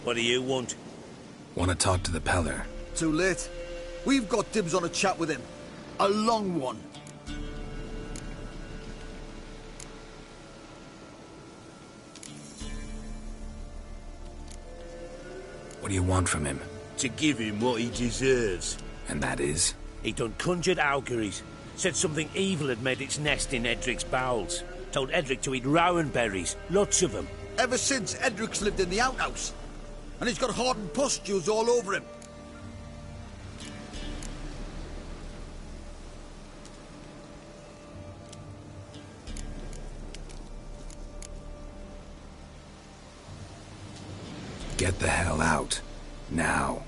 Speaker 6: What do you want?
Speaker 2: Want to talk to the Peller.
Speaker 15: Too late.
Speaker 3: We've got dibs on a chat with him. A long one.
Speaker 2: What do you want from him?
Speaker 6: To give him what he deserves.
Speaker 2: And that is?
Speaker 6: He done conjured auguries. Said something evil had made its nest in Edric's bowels. Told Edric to eat rowan berries. Lots of them.
Speaker 3: Ever since Edric's lived in the outhouse. And he's got hardened pustules all over him.
Speaker 2: Get the hell out. Now.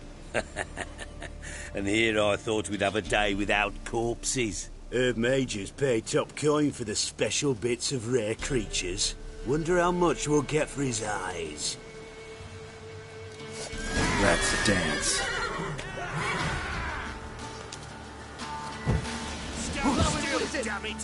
Speaker 6: And here I thought we'd have a day without corpses. Herb Majors pay top coin for the special bits of rare creatures. Wonder how much we'll get for his eyes.
Speaker 2: Let's dance.
Speaker 6: Still, damn it!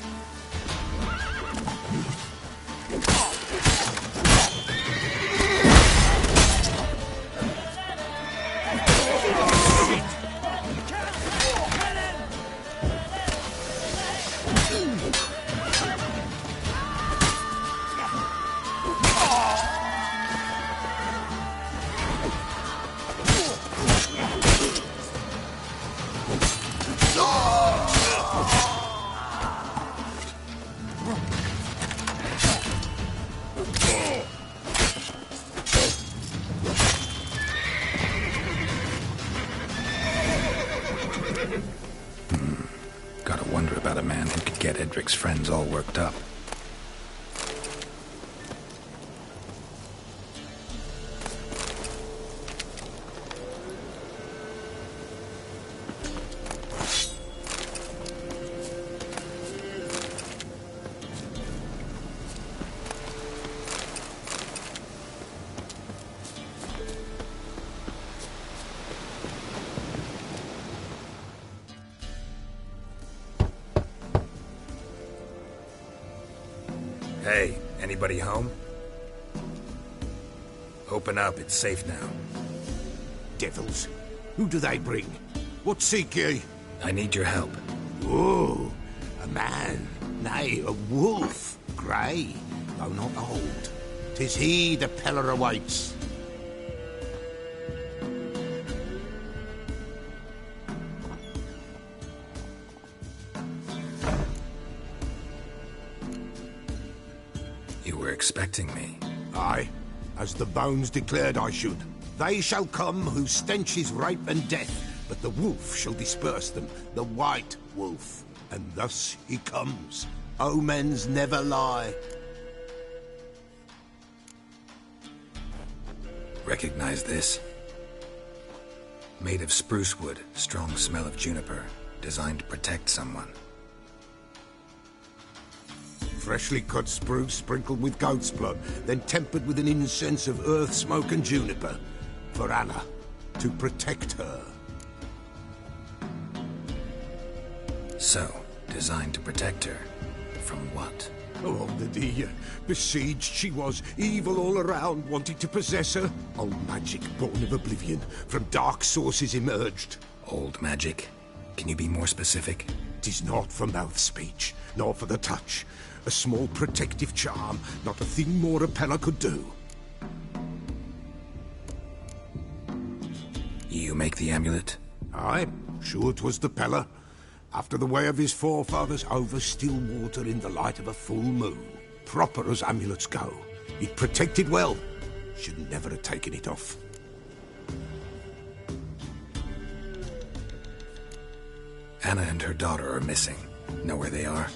Speaker 2: Gotta wonder about a man who could get Edric's friends all worked up. Hey, anybody home? Open up, it's safe now.
Speaker 6: Devils. Who do they bring? What seek ye?
Speaker 2: I need your help.
Speaker 6: Oh, a man. Nay, a wolf. Grey, though not old. 'Tis he the Peller awaits.
Speaker 2: You were expecting me.
Speaker 6: Aye, as the bones declared I should. They shall come whose stench is rape and death, but the wolf shall disperse them, the white wolf. And thus he comes. Omens never lie.
Speaker 2: Recognize this? Made of spruce wood, strong smell of juniper, designed to protect someone.
Speaker 6: Freshly cut spruce sprinkled with goat's blood, then tempered with an incense of earth smoke and juniper. For Anna, to protect her.
Speaker 2: So, designed to protect her. From what?
Speaker 6: Oh, the besieged she was, evil all around, wanting to possess her. Old magic born of oblivion, from dark sources emerged.
Speaker 2: Old magic? Can you be more specific?
Speaker 6: 'Tis not for mouth speech, nor for the touch. A small protective charm, not a thing more a Peller could do.
Speaker 2: You make the amulet?
Speaker 6: Aye, sure 'twas the Peller. After the way of his forefathers, over still water in the light of a full moon. Proper as amulets go. It protected well. Should never have taken it off.
Speaker 2: Anna and her daughter are missing. Know where they are?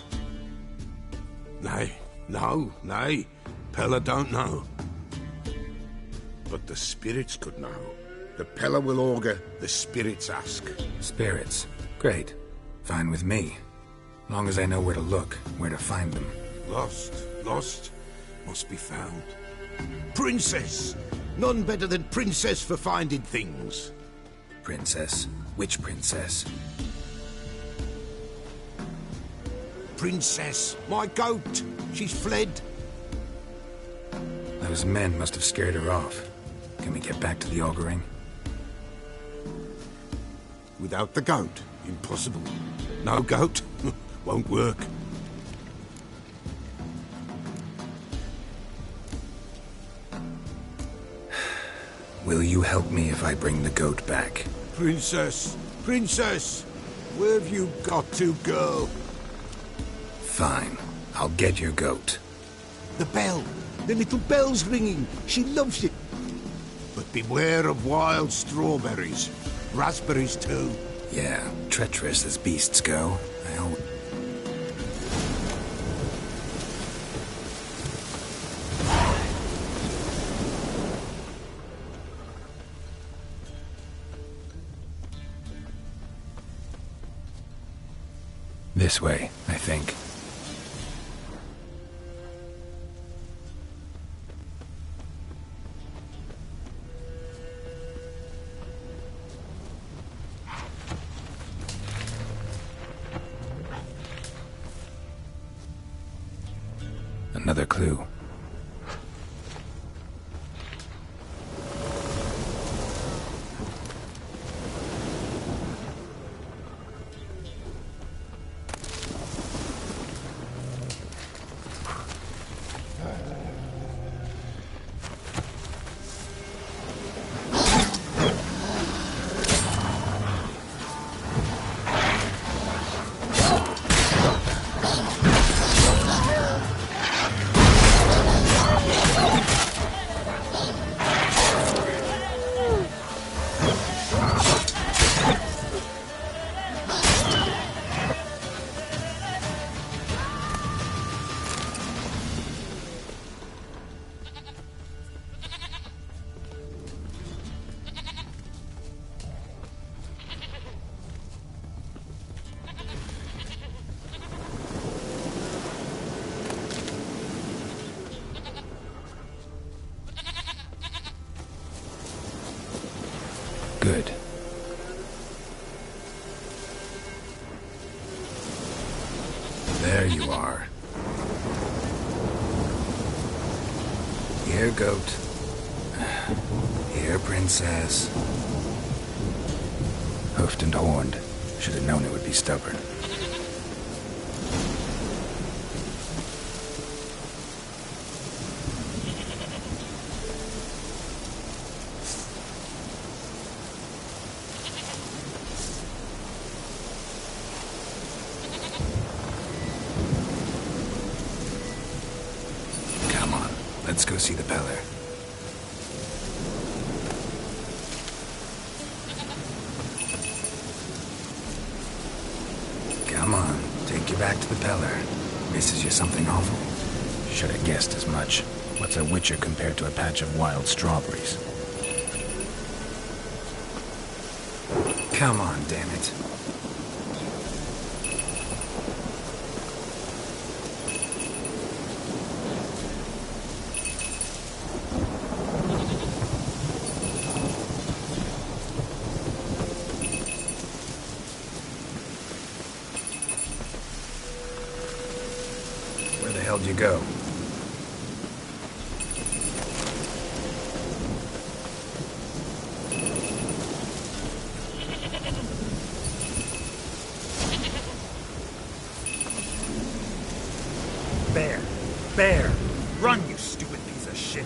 Speaker 6: Nay, nay. Peller don't know. But the spirits could know. The Peller will augur, the spirits ask.
Speaker 2: Spirits? Great. Fine with me. Long as I know where to look, where to find them.
Speaker 6: Lost. Must be found. Princess! None better than Princess for finding things.
Speaker 2: Princess? Which princess?
Speaker 6: Princess, my goat. She's fled.
Speaker 2: Those men must have scared her off. Can we get back to the auguring?
Speaker 15: without the goat. Impossible. No goat. Won't work.
Speaker 2: Will you help me if I bring the goat back?
Speaker 15: Princess! Princess! Where have you got to go?
Speaker 2: Fine. I'll get your goat.
Speaker 15: The bell! The little bell's ringing. She loves it. But beware of wild strawberries. Raspberries too.
Speaker 2: Yeah, treacherous as beasts go. This way, I think. Another clue. Good. There you are. Here, goat. Here, princess. Hoofed and horned. Should have known it would be stubborn. Let's go see the Peller. Come on, take you back to the Peller. Misses you something awful. Should have guessed as much. What's a witcher compared to a patch of wild strawberries? Come on, damn it. Where the hell did you go?
Speaker 17: Bear! Run, you stupid piece of shit!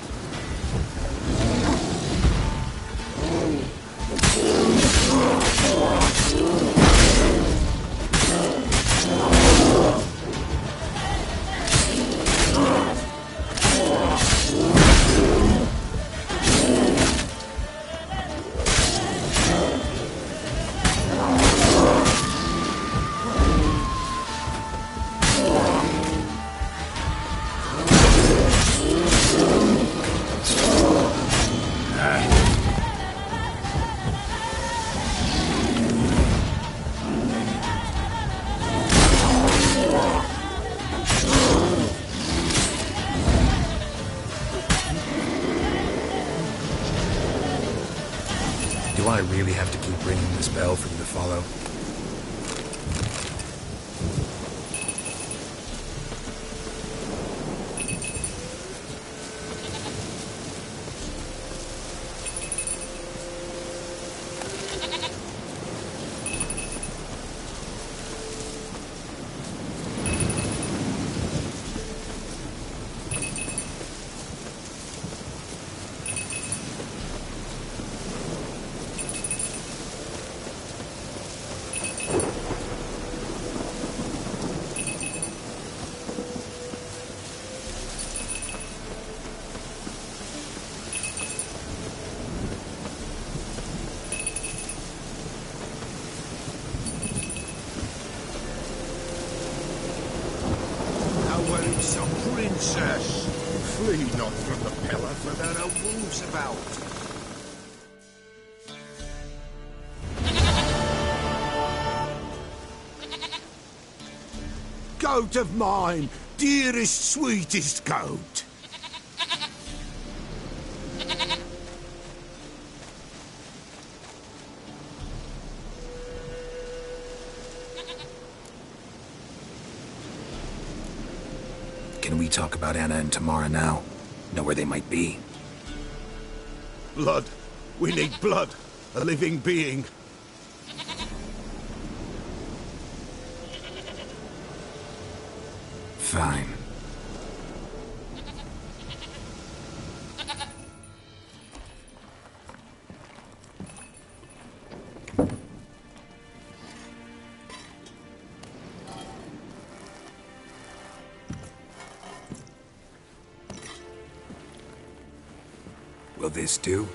Speaker 17: Do I really have to keep ringing this bell for you to follow?
Speaker 15: where it's some princess. Flee not from the pillar, for there are wolves about. Goat of mine, dearest, sweetest goat.
Speaker 2: Can we talk about Anna and Tamara now? Know where they might be?
Speaker 15: Blood. We need blood. A living being.
Speaker 2: Fine. Will this do?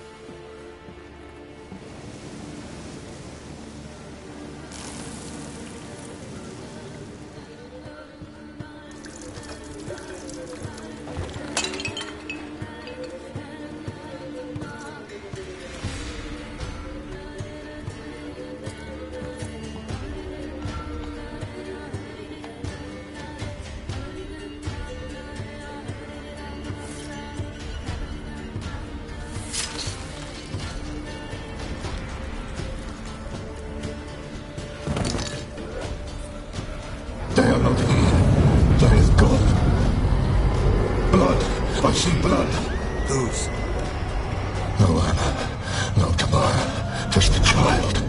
Speaker 15: They are not here. There is God. Blood. I see blood.
Speaker 2: Whose?
Speaker 15: No Anna. No Tamara. Just the child.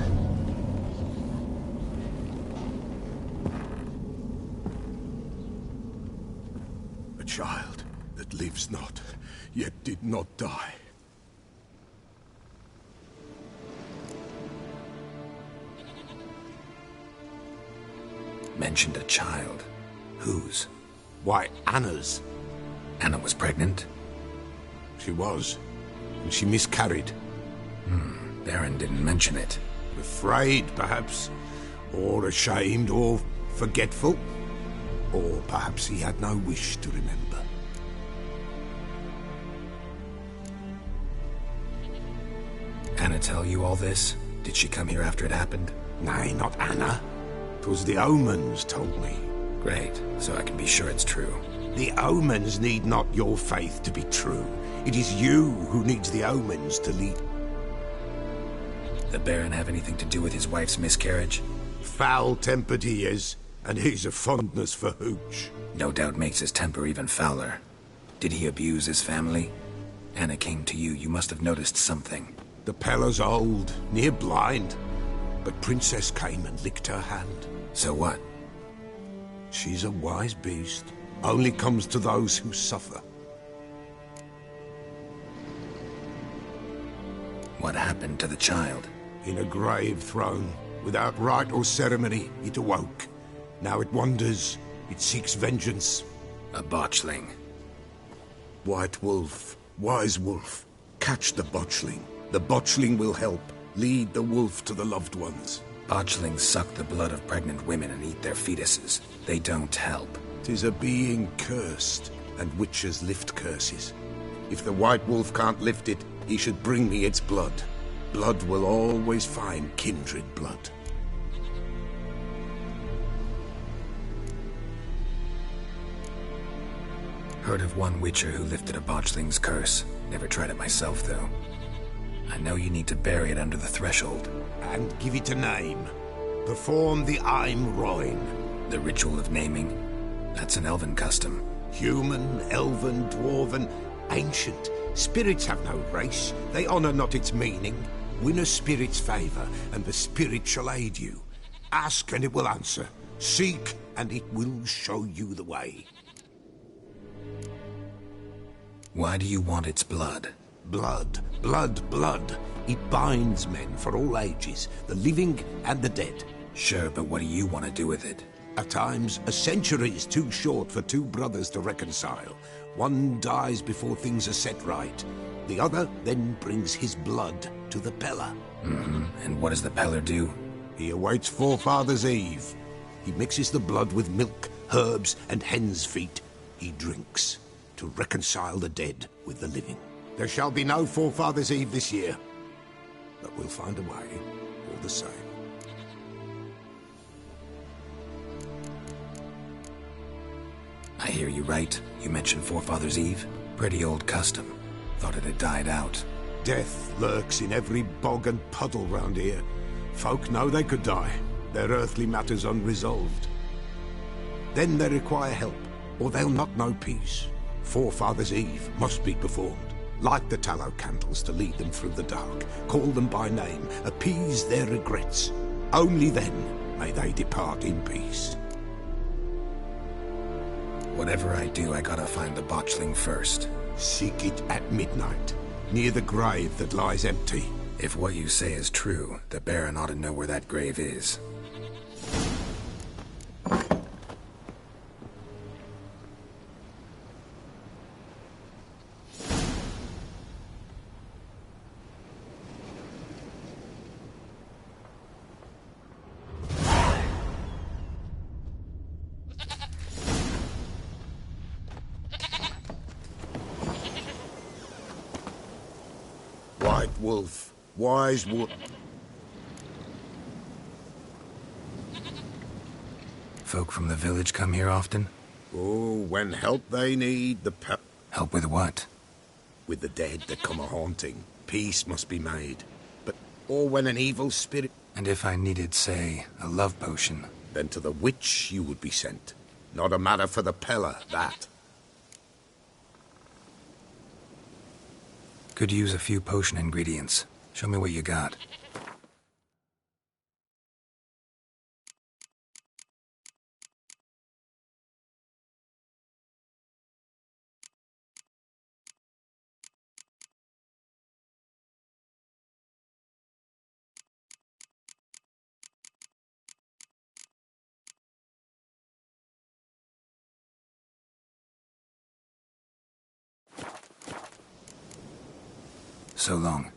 Speaker 15: A child that lives not, yet did not die.
Speaker 2: Mentioned a child. Whose?
Speaker 15: Why, Anna's.
Speaker 2: Anna was pregnant?
Speaker 15: She was. And she miscarried.
Speaker 2: Baron didn't mention it.
Speaker 15: Afraid, perhaps. Or ashamed, or forgetful. Or perhaps he had no wish to remember.
Speaker 2: Anna tell you all this? Did she come here after it happened?
Speaker 15: Nay, not Anna. 'Twas the omens told me.
Speaker 2: Great, so I can be sure it's true.
Speaker 15: The omens need not your faith to be true. It is you who needs the omens to lead.
Speaker 2: The Baron have anything to do with his wife's miscarriage?
Speaker 15: Foul-tempered he is, and he's a fondness for hooch.
Speaker 2: No doubt makes his temper even fouler. Did he abuse his family? Anna came to you, you must have noticed something.
Speaker 15: The Pella's old, near blind. But Princess came and licked her hand.
Speaker 2: So what?
Speaker 15: She's a wise beast. Only comes to those who suffer.
Speaker 2: What happened to the child?
Speaker 15: In a grave thrown. Without rite or ceremony, it awoke. Now it wanders. It seeks vengeance.
Speaker 2: A botchling.
Speaker 15: White wolf. Wise wolf. Catch the botchling. The botchling will help. Lead the wolf to the loved ones.
Speaker 2: Botchlings suck the blood of pregnant women and eat their fetuses. They don't help.
Speaker 15: 'Tis a being cursed, and witches lift curses. If the white wolf can't lift it, he should bring me its blood. Blood will always find kindred blood.
Speaker 2: Heard of one witcher who lifted a botchling's curse. Never tried it myself, though. I know you need to bury it under the threshold.
Speaker 15: And give it a name. Perform the Aim Roin.
Speaker 2: The ritual of naming? That's an elven custom.
Speaker 15: Human, elven, dwarven, ancient. Spirits have no race. They honour not its meaning. Win a spirit's favour, and the spirit shall aid you. Ask, and it will answer. Seek, and it will show you the way.
Speaker 2: Why do you want its blood?
Speaker 15: Blood, blood, blood. It binds men for all ages, the living and the dead.
Speaker 2: Sure, but what do you want to do with it?
Speaker 15: At times, a century is too short for two brothers to reconcile. One dies before things are set right. The other then brings his blood to the Peller.
Speaker 2: And what does the Peller do?
Speaker 15: He awaits Forefathers' Eve. He mixes the blood with milk, herbs, and hen's feet, he drinks, to reconcile the dead with the living. There shall be no Forefathers' Eve this year, but we'll find a way, all the same.
Speaker 2: I hear you right. You mentioned Forefathers' Eve. Pretty old custom. Thought it had died out.
Speaker 15: Death lurks in every bog and puddle round here. Folk know they could die, their earthly matters unresolved. Then they require help, or they'll not know peace. Forefathers' Eve must be performed. Light the tallow candles to lead them through the dark. Call them by name, appease their regrets. Only then may they depart in peace.
Speaker 2: Whatever I do, I gotta find the botchling first.
Speaker 15: Seek it at midnight, near the grave that lies empty.
Speaker 2: If what you say is true, the Baron ought to know where that grave is.
Speaker 15: White Wolf, Wise Wolf.
Speaker 2: Folk from the village come here often?
Speaker 15: Oh, when help they need,
Speaker 2: Help with what?
Speaker 15: With the dead that come a-haunting. Peace must be made. Or when an evil spirit...
Speaker 2: And if I needed, say, a love potion?
Speaker 15: Then to the witch you would be sent. Not a matter for the Peller, that.
Speaker 2: Could use a few potion ingredients. Show me what you got. So long.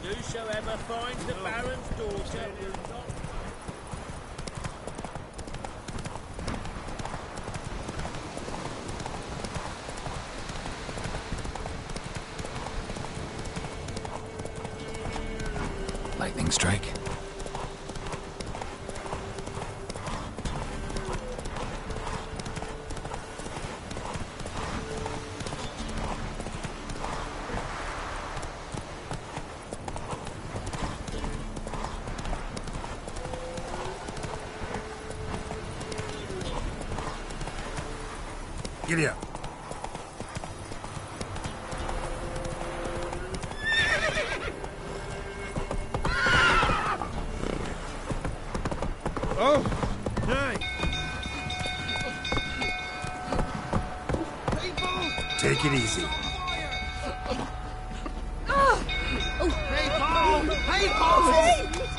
Speaker 12: Whosoever finds the Baron's daughter will not...
Speaker 2: Lightning strike. Giddy up.
Speaker 14: Oh, hey.
Speaker 2: Take it easy.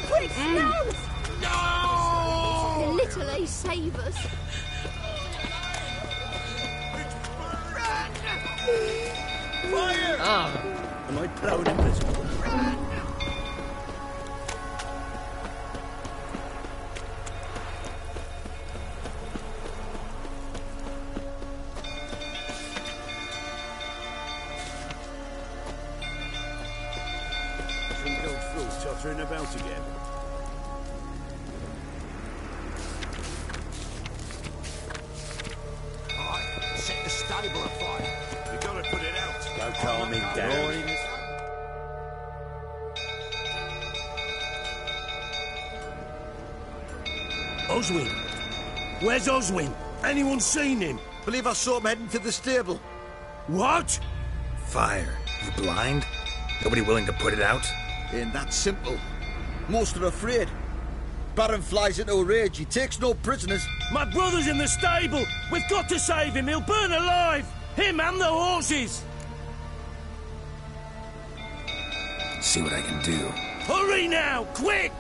Speaker 16: Quick, no! Literally save us.
Speaker 12: Fire!
Speaker 14: Am I proud invisible? Some old fool tottering about again.
Speaker 12: army down.
Speaker 5: Oswin! Where's Oswin? Anyone seen him?
Speaker 3: Believe I saw him heading to the stable.
Speaker 5: What?
Speaker 2: Fire. You blind? Nobody willing to put it out?
Speaker 3: Ain't that simple. Most are afraid. Baron flies into a rage. He takes no prisoners.
Speaker 5: My brother's in the stable. We've got to save him. He'll burn alive. Him and the horses.
Speaker 2: See what I can do.
Speaker 5: Hurry now, quick!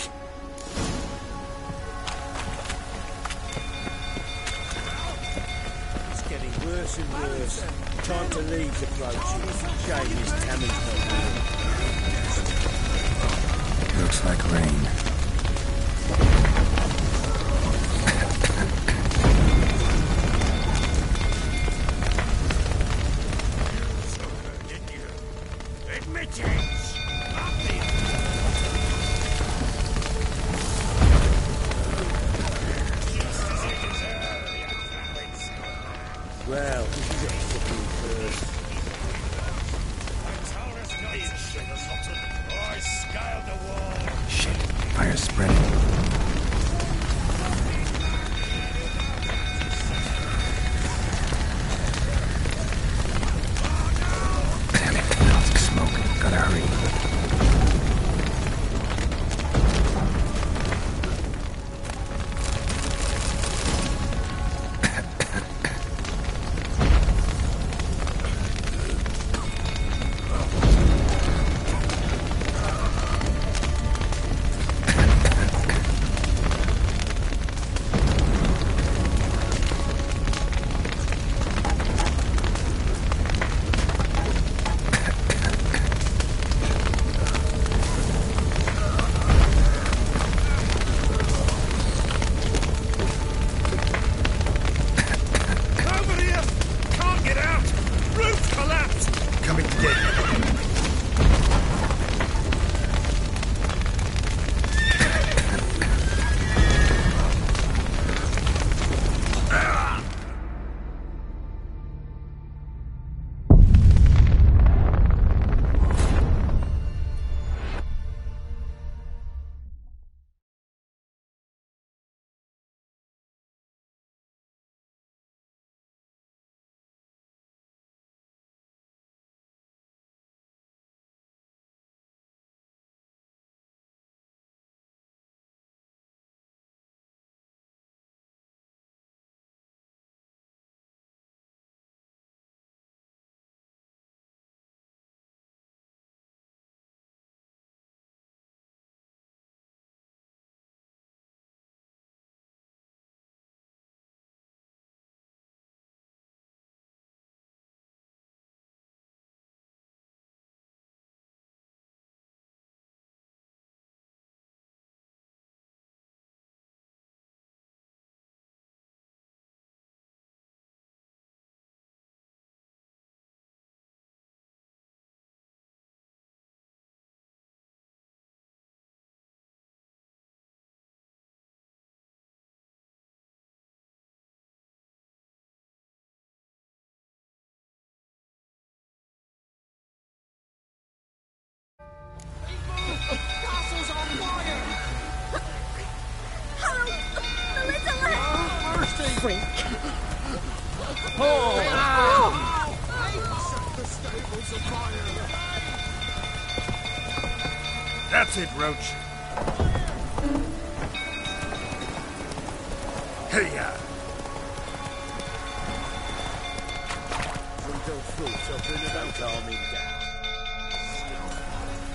Speaker 12: It's getting worse and worse. Time to leave's approaching. Shame his Tammy's not here.
Speaker 2: Looks like rain.
Speaker 12: Well, this is a fucking first.
Speaker 2: Shit, fire's spreading. Damn it, toxic smoke. Gotta hurry.
Speaker 16: Castle's on fire! Help! The little
Speaker 12: Mercy!
Speaker 16: freak!
Speaker 12: Oh!
Speaker 15: The stable's afire!
Speaker 17: That's it, Roach. Hey-ya!
Speaker 12: Some don't fool, so bring about army down.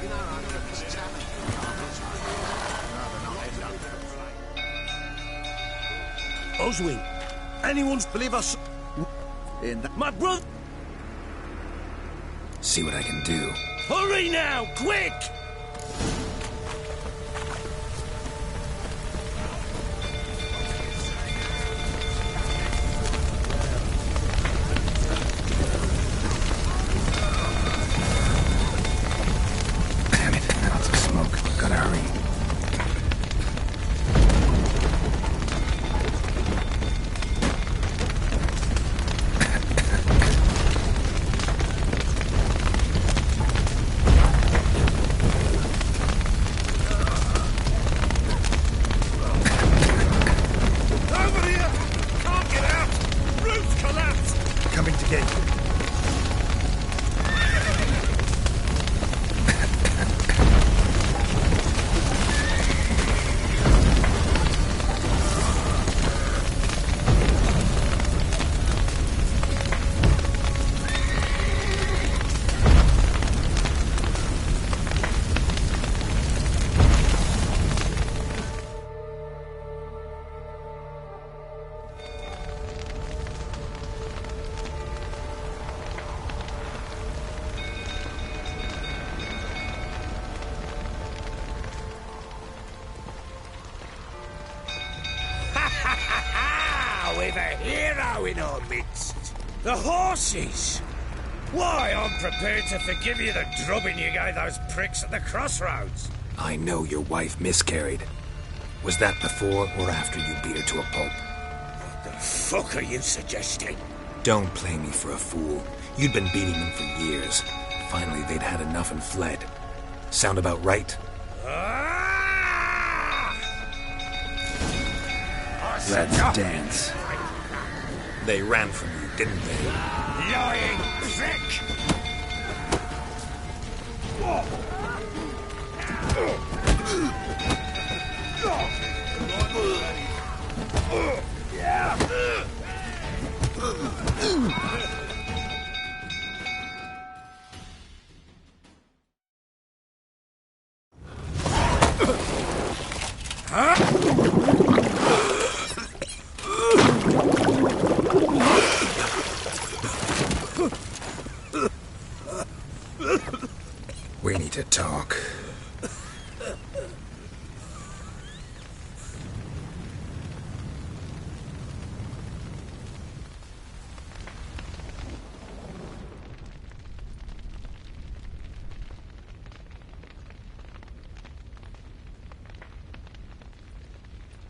Speaker 12: You know, I know this challenge.
Speaker 5: Oswin, anyone's...
Speaker 3: Believe us. In that...
Speaker 5: My brother...
Speaker 2: See what I can do.
Speaker 5: Hurry now, quick!
Speaker 2: Damn it, lots of smoke. Gotta hurry.
Speaker 11: to get you.
Speaker 6: We've a hero in our midst. The horses! Why, I'm prepared to forgive you the drubbing you gave those pricks at the crossroads.
Speaker 2: I know your wife miscarried. Was that before or after you beat her to a pulp?
Speaker 6: What the fuck are you suggesting?
Speaker 2: Don't play me for a fool. You'd been beating them for years. Finally, they'd had enough and fled. Sound about right? Let's dance. They ran from you, didn't they?
Speaker 6: Lying prick!
Speaker 2: We need to talk.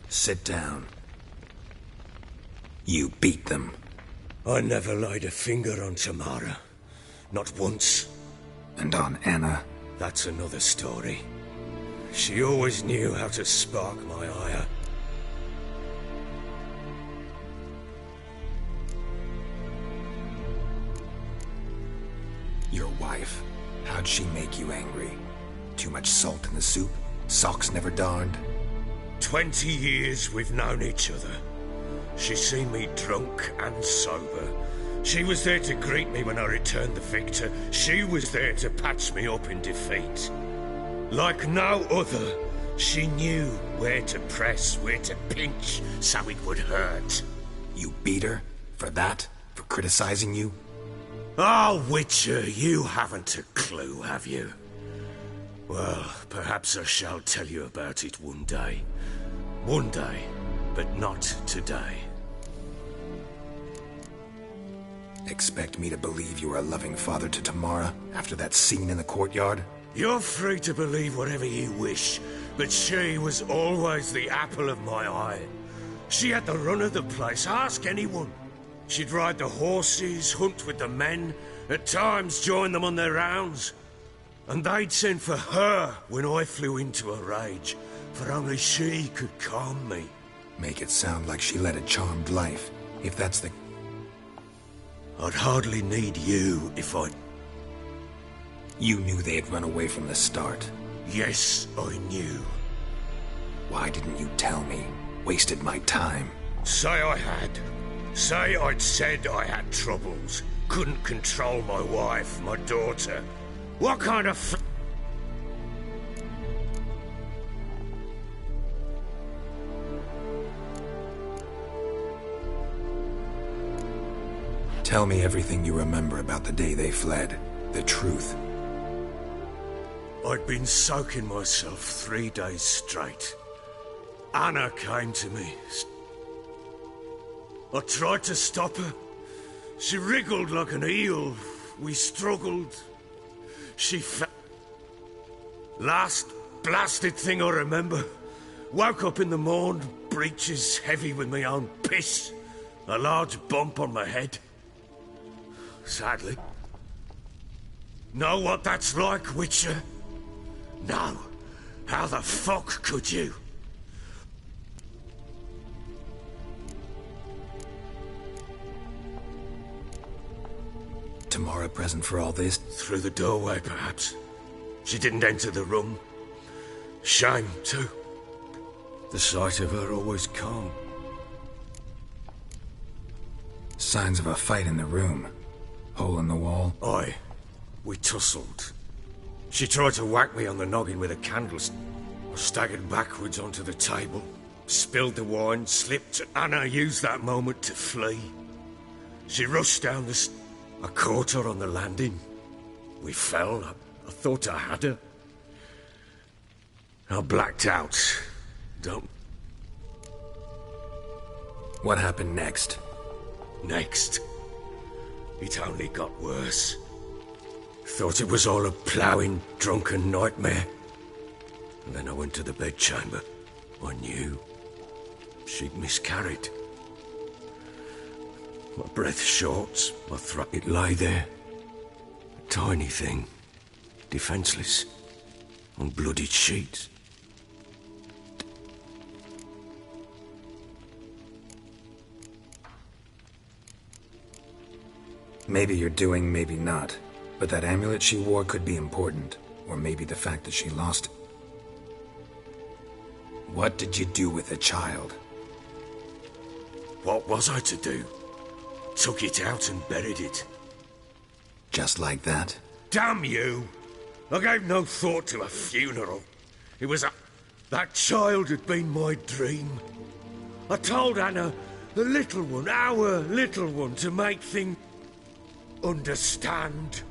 Speaker 2: Sit down. You beat them.
Speaker 6: I never laid a finger on Tamara. Not once.
Speaker 2: And on Anna?
Speaker 6: That's another story. She always knew how to spark my ire.
Speaker 2: Your wife. How'd she make you angry? Too much salt in the soup? Socks never darned?
Speaker 6: 20 years we've known each other. She's seen me drunk and sober. She was there to greet me when I returned the victor. She was there to patch me up in defeat. Like no other, she knew where to press, where to pinch, so it would hurt.
Speaker 2: You beat her? For that? For criticizing you?
Speaker 6: Oh, Witcher, you haven't a clue, have you? Well, perhaps I shall tell you about it one day. One day, but not today.
Speaker 2: Expect me to believe you were a loving father to Tamara after that scene in the courtyard?
Speaker 6: You're free to believe whatever you wish, but she was always the apple of my eye. She had the run of the place, ask anyone. She'd ride the horses, hunt with the men, at times join them on their rounds. And they'd send for her when I flew into a rage, for only she could calm me.
Speaker 2: Make it sound like she led a charmed life, if that's the...
Speaker 6: I'd hardly need you if I...
Speaker 2: You knew they had run away from the start.
Speaker 6: Yes, I knew.
Speaker 2: Why didn't you tell me? Wasted my time.
Speaker 6: Say I had. Say I'd said I had troubles. Couldn't control my wife, my daughter. What kind of
Speaker 2: Tell me everything you remember about the day they fled. The truth.
Speaker 6: I'd been soaking myself 3 days straight. Anna came to me. I tried to stop her. She wriggled like an eel. We struggled. She fell. Last blasted thing I remember. Woke up in the morn, breeches heavy with my own piss. A large bump on my head. Sadly. Know what that's like, Witcher? No. How the fuck could you?
Speaker 2: Tamara present for all this?
Speaker 6: Through the doorway, perhaps. She didn't enter the room. Shame, too. The sight of her always calm.
Speaker 2: Signs of a fight in the room. Hole in the wall?
Speaker 6: Aye. We tussled. She tried to whack me on the noggin with a candlestick. I staggered backwards onto the table, spilled the wine, slipped, and I used that moment to flee. She rushed down the I caught her on the landing. We fell. I thought I had her. I blacked out. Don't...
Speaker 2: What happened next?
Speaker 6: Next? It only got worse. Thought it was all a ploughing, drunken nightmare. And then I went to the bedchamber. I knew. She'd miscarried. My breath short, my throat, it lay there. A tiny thing. Defenseless. On bloodied sheets.
Speaker 2: Maybe you're doing, maybe not. But that amulet she wore could be important. Or maybe the fact that she lost it. What did you do with the child?
Speaker 6: What was I to do? Took it out and buried it.
Speaker 2: Just like that?
Speaker 6: Damn you! I gave no thought to a funeral. It was that child had been my dream. I told Anna, the little one, our little one, to make things... understand.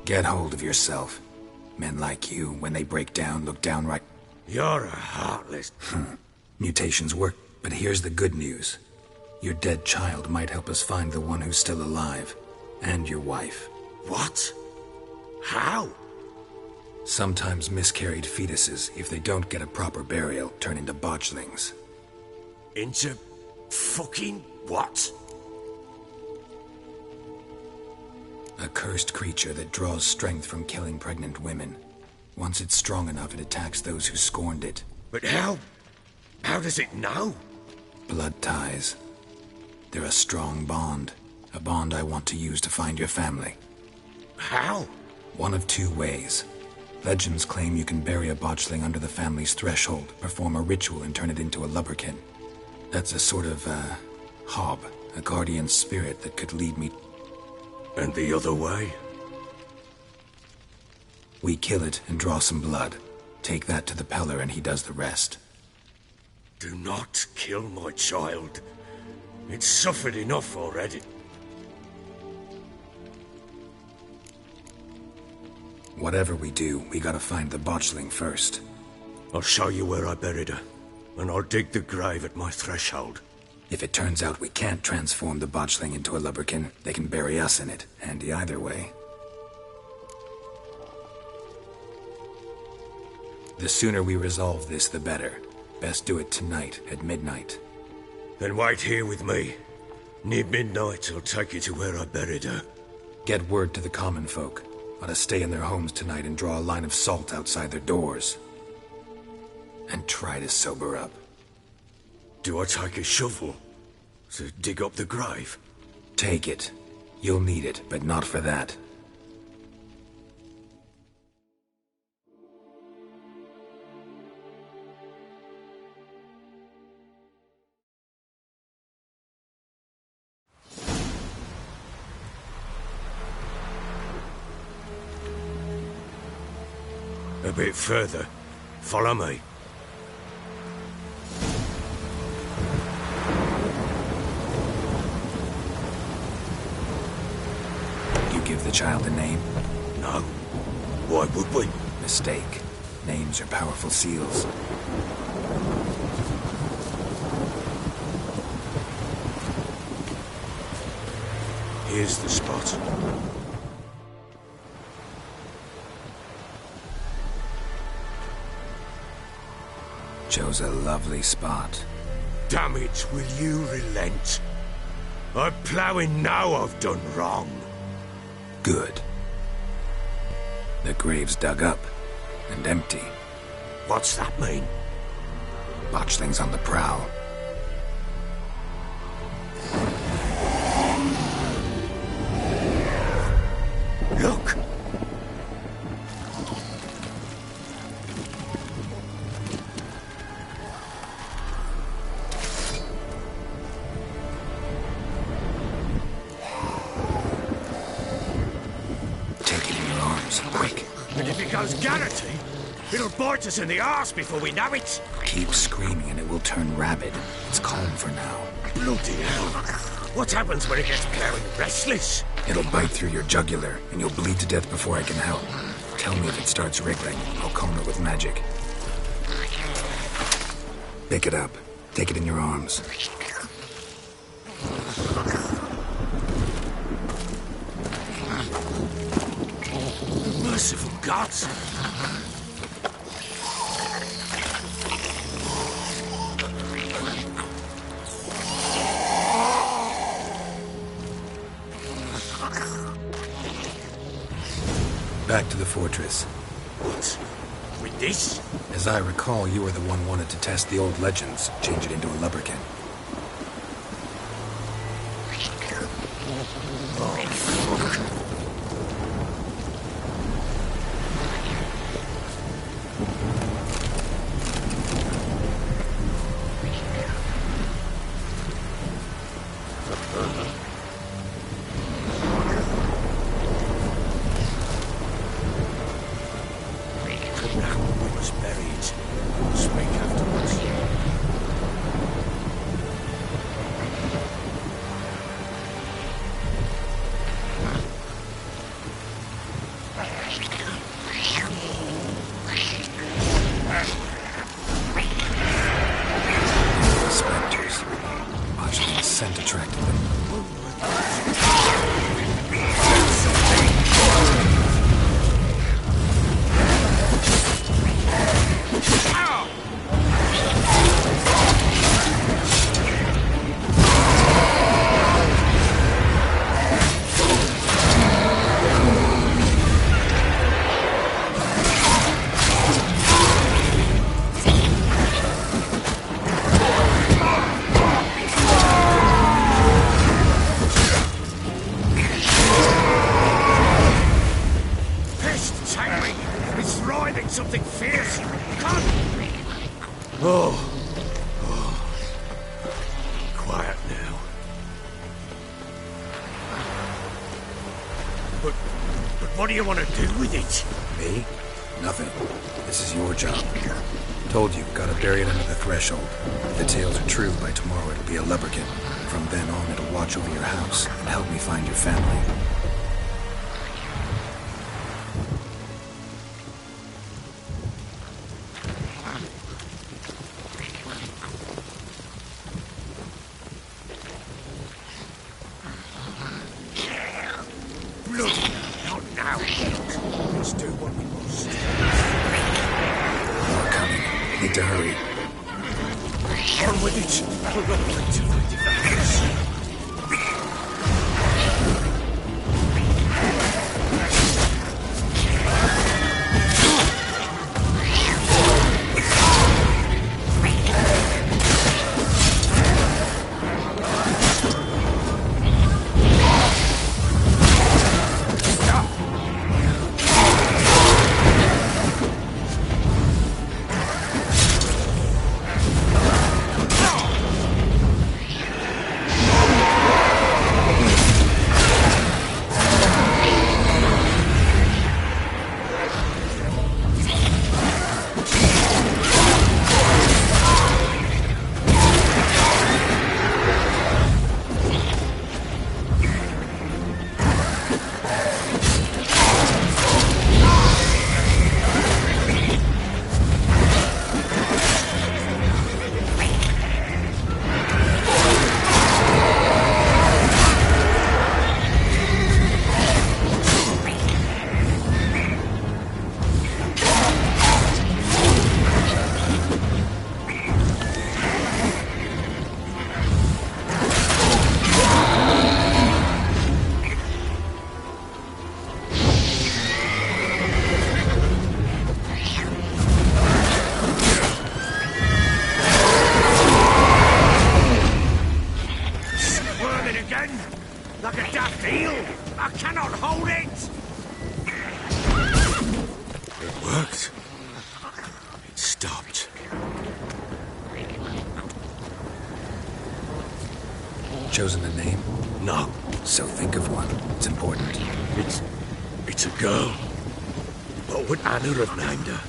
Speaker 2: Get hold of yourself. Men like you, when they break down, look downright...
Speaker 6: You're a heartless...
Speaker 2: Mutations work, but here's the good news. Your dead child might help us find the one who's still alive. And your wife.
Speaker 6: What? How?
Speaker 2: Sometimes miscarried fetuses, if they don't get a proper burial, turn into botchlings.
Speaker 6: Into... fucking what?
Speaker 2: A cursed creature that draws strength from killing pregnant women. Once it's strong enough, it attacks those who scorned it.
Speaker 6: But how? How does it know?
Speaker 2: Blood ties. They're a strong bond. A bond I want to use to find your family.
Speaker 6: How?
Speaker 2: One of two ways. Legends claim you can bury a botchling under the family's threshold, perform a ritual and turn it into a lubberkin. That's a sort of, hob, a guardian spirit that could lead me...
Speaker 6: And the other way?
Speaker 2: We kill it and draw some blood. Take that to the Peller and he does the rest.
Speaker 6: Do not kill my child. It's suffered enough already.
Speaker 2: Whatever we do, we gotta find the botchling first.
Speaker 6: I'll show you where I buried her, and I'll dig the grave at my threshold.
Speaker 2: If it turns out we can't transform the botchling into a lubberkin, they can bury us in it. Handy either way. The sooner we resolve this, the better. Best do it tonight, at midnight.
Speaker 6: Then wait here with me. Near midnight, I'll take you to where I buried her.
Speaker 2: Get word to the common folk. Ought to stay in their homes tonight and draw a line of salt outside their doors. And try to sober up.
Speaker 6: Do I take a shovel to dig up the grave?
Speaker 2: Take it. You'll need it, but not for that.
Speaker 6: A bit further. Follow me.
Speaker 2: Give the child a name?
Speaker 6: No. Why would we?
Speaker 2: Mistake. Names are powerful seals.
Speaker 6: Here's the spot.
Speaker 2: Chose a lovely spot.
Speaker 6: Damn it, will you relent? I'm ploughing now I've done wrong.
Speaker 2: Good. The grave's dug up and empty.
Speaker 6: What's that mean?
Speaker 2: Botchling's on the prowl. goes. Quick.
Speaker 6: And if it goes Garrity, it'll bite us in the arse before we know it.
Speaker 2: Keep screaming and it will turn rabid. It's calm for now.
Speaker 6: Bloody hell. What happens when it gets very restless?
Speaker 2: It'll bite through your jugular, and you'll bleed to death before I can help. Tell me if it starts wriggling. I'll calm it with magic. Pick it up. Take it in your arms.
Speaker 6: Merciful gods!
Speaker 2: Back to the fortress.
Speaker 6: What? With this?
Speaker 2: As I recall, you were the one wanted to test the old legends, change it into a lubberkin.
Speaker 6: Oh, fuck. What do you want to do with it?
Speaker 2: Me? Nothing. This is your job. Told you, gotta bury it under the threshold. If the tales are true, by tomorrow it'll be a lubberkin. From then on, it'll watch over your house and help me find your family. Chosen a name?
Speaker 6: No.
Speaker 2: So think of one. It's important.
Speaker 6: It's a girl. What would Anna have named her?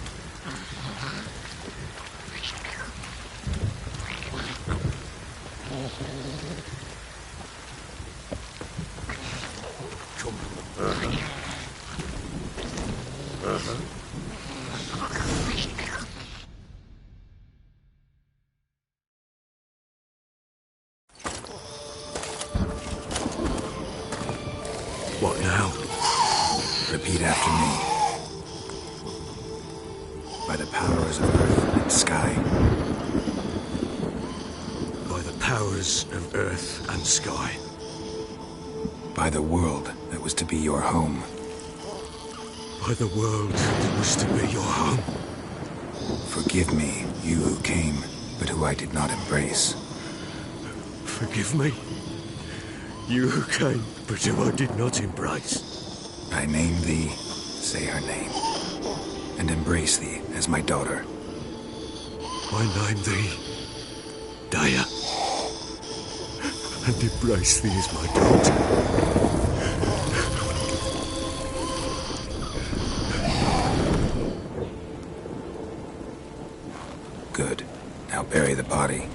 Speaker 6: What now?
Speaker 2: Repeat after me. By the powers of earth and sky.
Speaker 6: By the powers of earth and sky.
Speaker 2: By the world that was to be your home.
Speaker 6: By the world that was to be your home.
Speaker 2: Forgive me, you who came, but who I did not embrace.
Speaker 6: Forgive me, you who came, but who I did not embrace.
Speaker 2: I name thee, say her name, and embrace thee as my daughter.
Speaker 6: I name thee, Daya, and embrace thee as my daughter.
Speaker 2: Good. Now bury the body.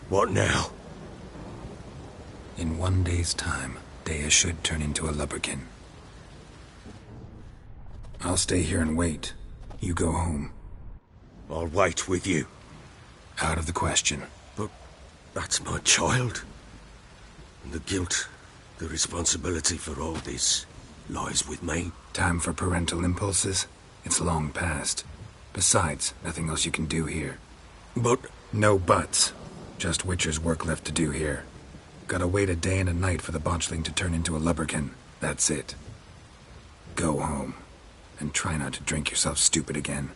Speaker 6: What now?
Speaker 2: In 1 day's time, Daya should turn into a lubberkin. I'll stay here and wait. You go home.
Speaker 6: I'll wait with you.
Speaker 2: Out of the question.
Speaker 6: But that's my child. And the guilt, the responsibility for all this lies with me.
Speaker 2: Time for parental impulses? It's long past. Besides, nothing else you can do here.
Speaker 6: But...
Speaker 2: No buts. Just Witcher's work left to do here. Gotta wait a day and a night for the botchling to turn into a lubberkin. That's it. Go home. And try not to drink yourself stupid again.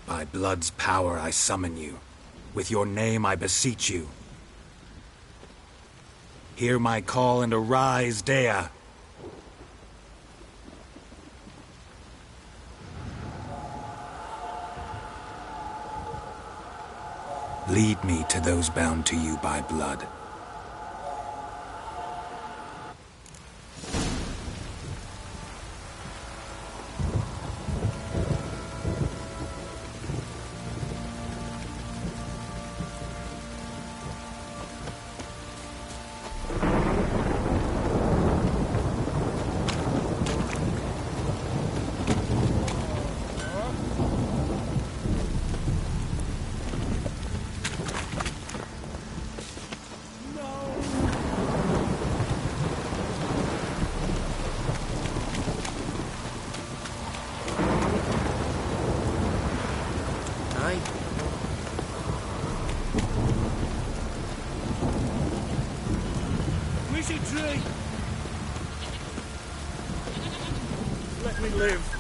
Speaker 2: By blood's power I summon you. With your name I beseech you. Hear my call and arise, Daya. Lead me to those bound to you by blood.
Speaker 12: Let me live.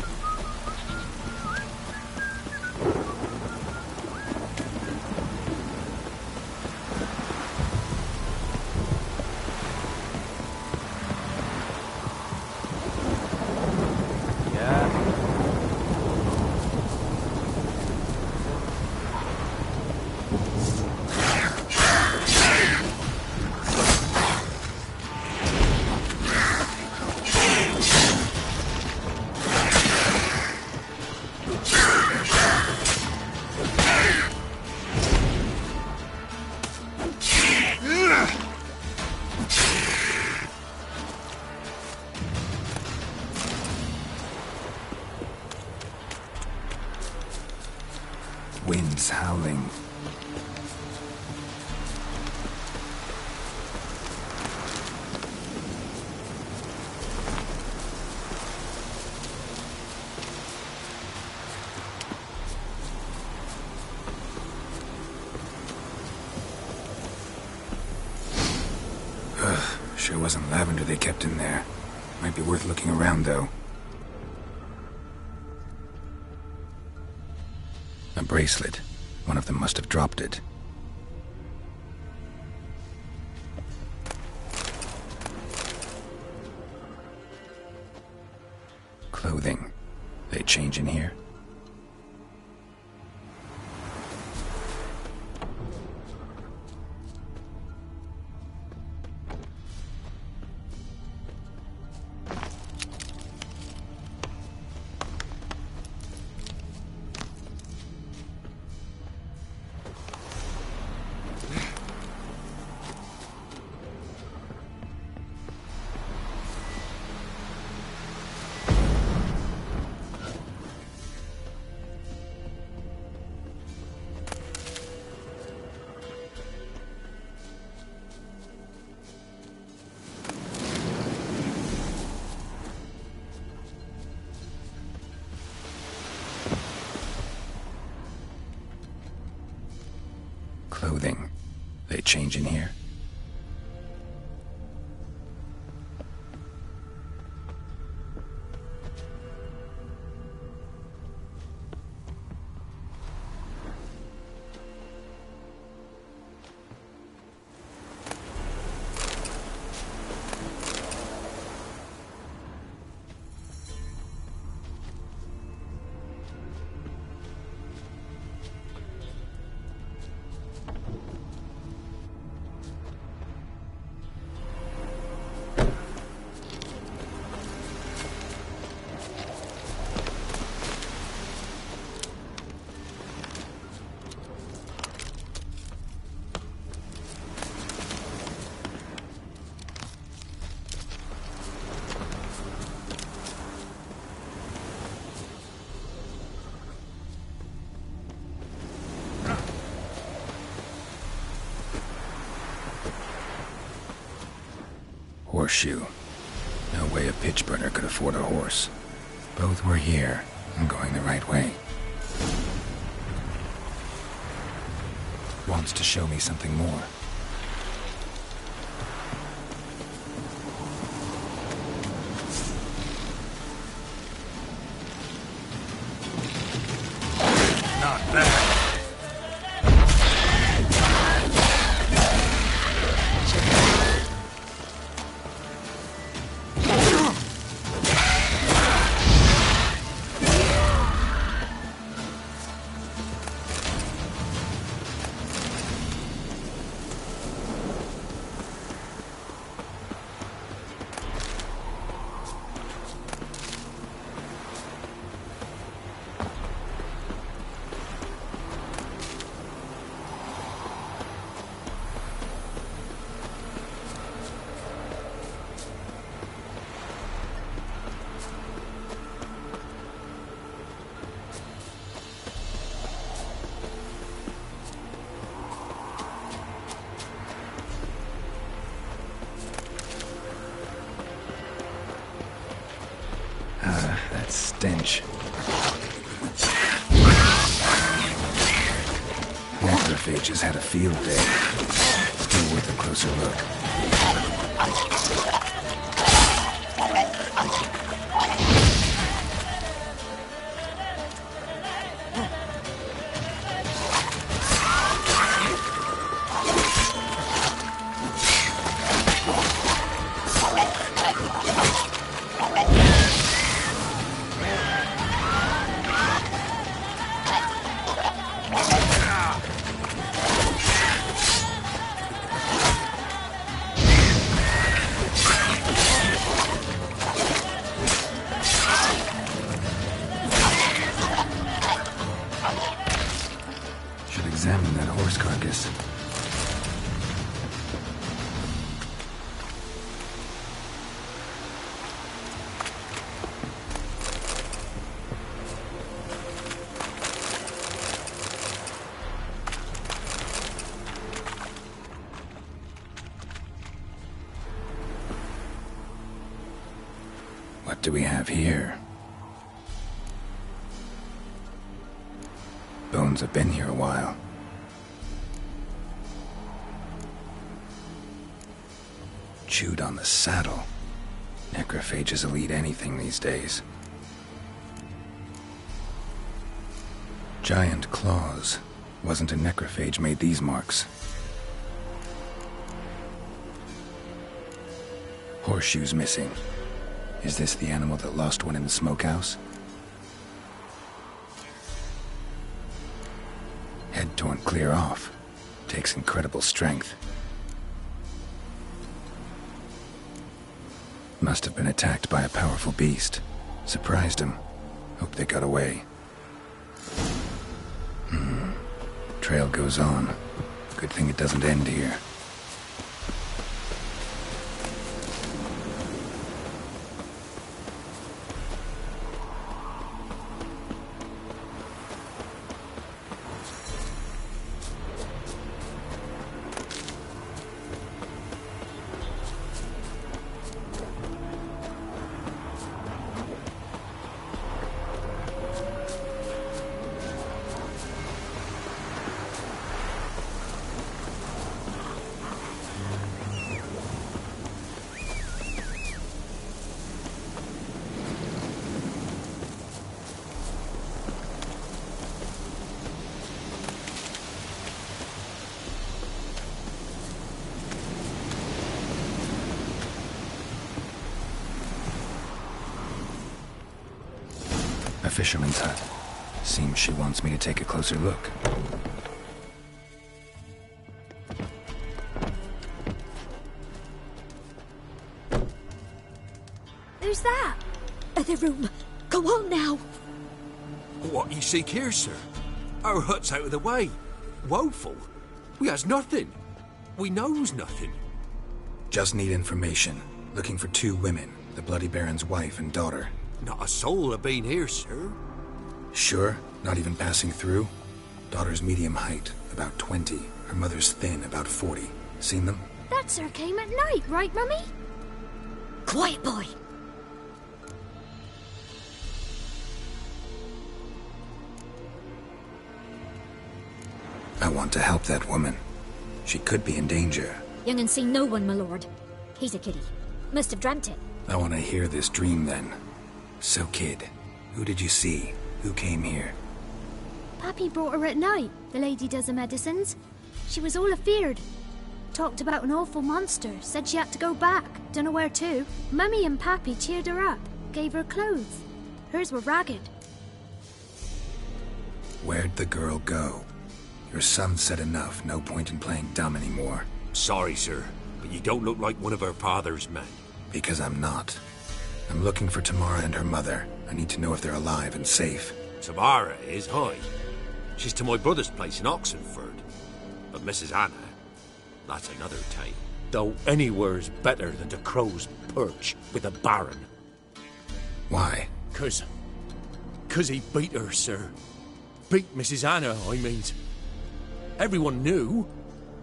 Speaker 2: Winds howling. Sure wasn't lavender they kept in there. Might be worth looking around, though. A bracelet. One of them must have dropped it. Clothing. They change in here? Clothing. They change in here? Horseshoe. No way a pitch burner could afford a horse. Both were here and going the right way. Wants to show me something more.
Speaker 17: Not bad.
Speaker 2: That stench. Necrophages had a field day. Still worth a closer look. Examine that horse carcass. do we have here? Bones have been here a while. Chewed on the saddle. Necrophages will eat anything these days. Giant claws. Wasn't a necrophage made these marks. Horseshoes missing. Is this the animal that lost one in the smokehouse? Head torn clear off. Takes incredible strength. Must have been attacked by a powerful beast. Surprised him. Hope they got away. Trail goes on. Good thing it doesn't end here. A fisherman's hut. Seems she wants me to take a closer look.
Speaker 16: Who's that? Other room. Go on now.
Speaker 6: What you seek here, sir? Our hut's out of the way. Woeful. We has nothing. We knows nothing.
Speaker 2: Just need information. Looking for 2 women. The Bloody Baron's wife and daughter.
Speaker 6: Not a soul have been here, sir.
Speaker 2: Sure? Not even passing through? Daughter's medium height, about 20. Her mother's thin, about 40. Seen them?
Speaker 16: That sir came at night, right, Mummy? Quiet, boy.
Speaker 2: I want to help that woman. She could be in danger.
Speaker 16: Young and seen no one, my lord. He's a kiddie. Must have dreamt it.
Speaker 2: I want to hear this dream then. So, kid, who did you see? Who came here?
Speaker 18: Pappy brought her at night, the lady does the medicines. She was all afeared. Talked about an awful monster, said she had to go back, dunno where to. Mummy and Pappy cheered her up, gave her clothes. Hers were ragged.
Speaker 2: Where'd the girl go? Your son said enough, no point in playing dumb anymore.
Speaker 6: Sorry, sir, but you don't look like one of her father's men.
Speaker 2: Because I'm not. I'm looking for Tamara and her mother. I need to know if they're alive and safe.
Speaker 6: Tamara is, hi. She's to my brother's place in Oxenford. But Mrs. Anna, that's another tale. Though anywhere's better than the crow's perch with a baron.
Speaker 2: Why?
Speaker 6: 'Cause he beat her, sir. Beat Mrs. Anna, I mean. Everyone knew,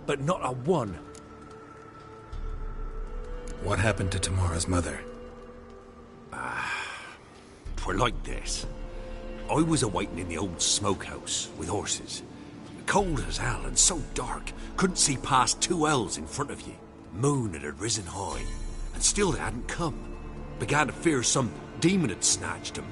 Speaker 6: but not a one.
Speaker 2: What happened to Tamara's mother?
Speaker 6: Twere like this. I was awaiting in the old smokehouse with horses. Cold as hell and so dark, couldn't see past 2 ells in front of you. Moon had risen high, and still they hadn't come. Began to fear some demon had snatched them.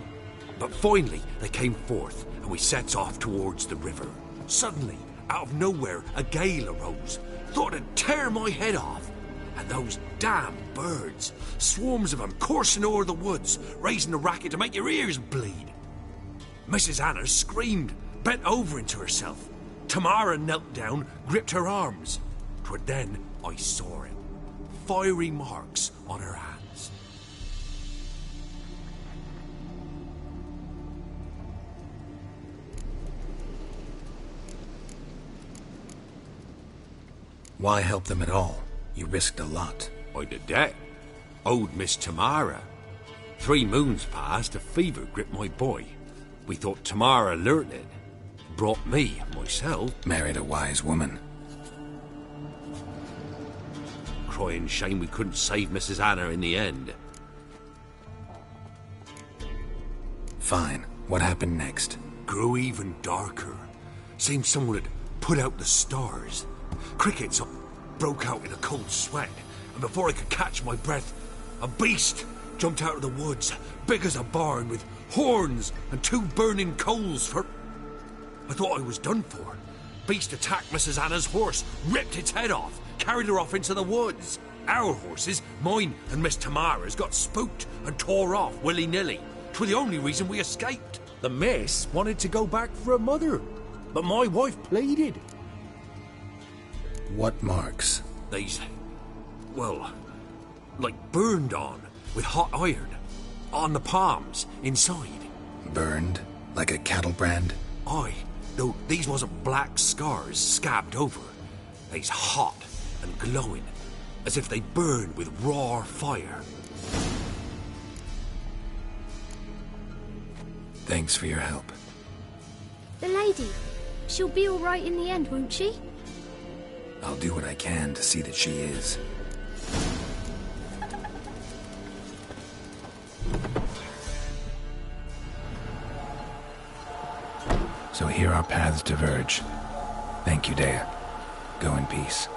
Speaker 6: But finally they came forth, and we sets off towards the river. Suddenly, out of nowhere, a gale arose. Thought it'd tear my head off. And those damn birds, swarms of them coursing o'er the woods, raising a racket to make your ears bleed. Mrs. Anna screamed, bent over into herself. Tamara knelt down, gripped her arms. 'Twere then I saw it. Fiery marks on her hands.
Speaker 2: Why help them at all? You risked a lot.
Speaker 6: I'd a debt. Owed Miss Tamara. 3 moons passed, a fever gripped my boy. We thought Tamara learnt it. Brought me, myself.
Speaker 2: Married a wise woman.
Speaker 6: Crying shame we couldn't save Mrs. Anna in the end.
Speaker 2: Fine. What happened next?
Speaker 15: Grew even darker. Seemed someone had put out the stars. Crickets broke out in a cold sweat, and before I could catch my breath, a beast jumped out of the woods, big as a barn, with horns and 2 burning coals for... I thought I was done for. Beast attacked Mrs. Anna's horse, ripped its head off, carried her off into the woods. Our horses, mine and Miss Tamara's, got spooked and tore off willy-nilly. 'Twas the only reason we escaped.
Speaker 11: The miss wanted to go back for her mother, but my wife pleaded.
Speaker 2: What marks?
Speaker 15: They's... well, like burned on, with hot iron. On the palms, inside.
Speaker 2: Burned? Like a cattle brand?
Speaker 15: Aye, though these wasn't black scars scabbed over. They's hot and glowing, as if they burned with raw fire.
Speaker 2: Thanks for your help.
Speaker 18: The lady, she'll be all right in the end, won't she?
Speaker 2: I'll do what I can to see that she is. So here our paths diverge. Thank you, Dea. Go in peace.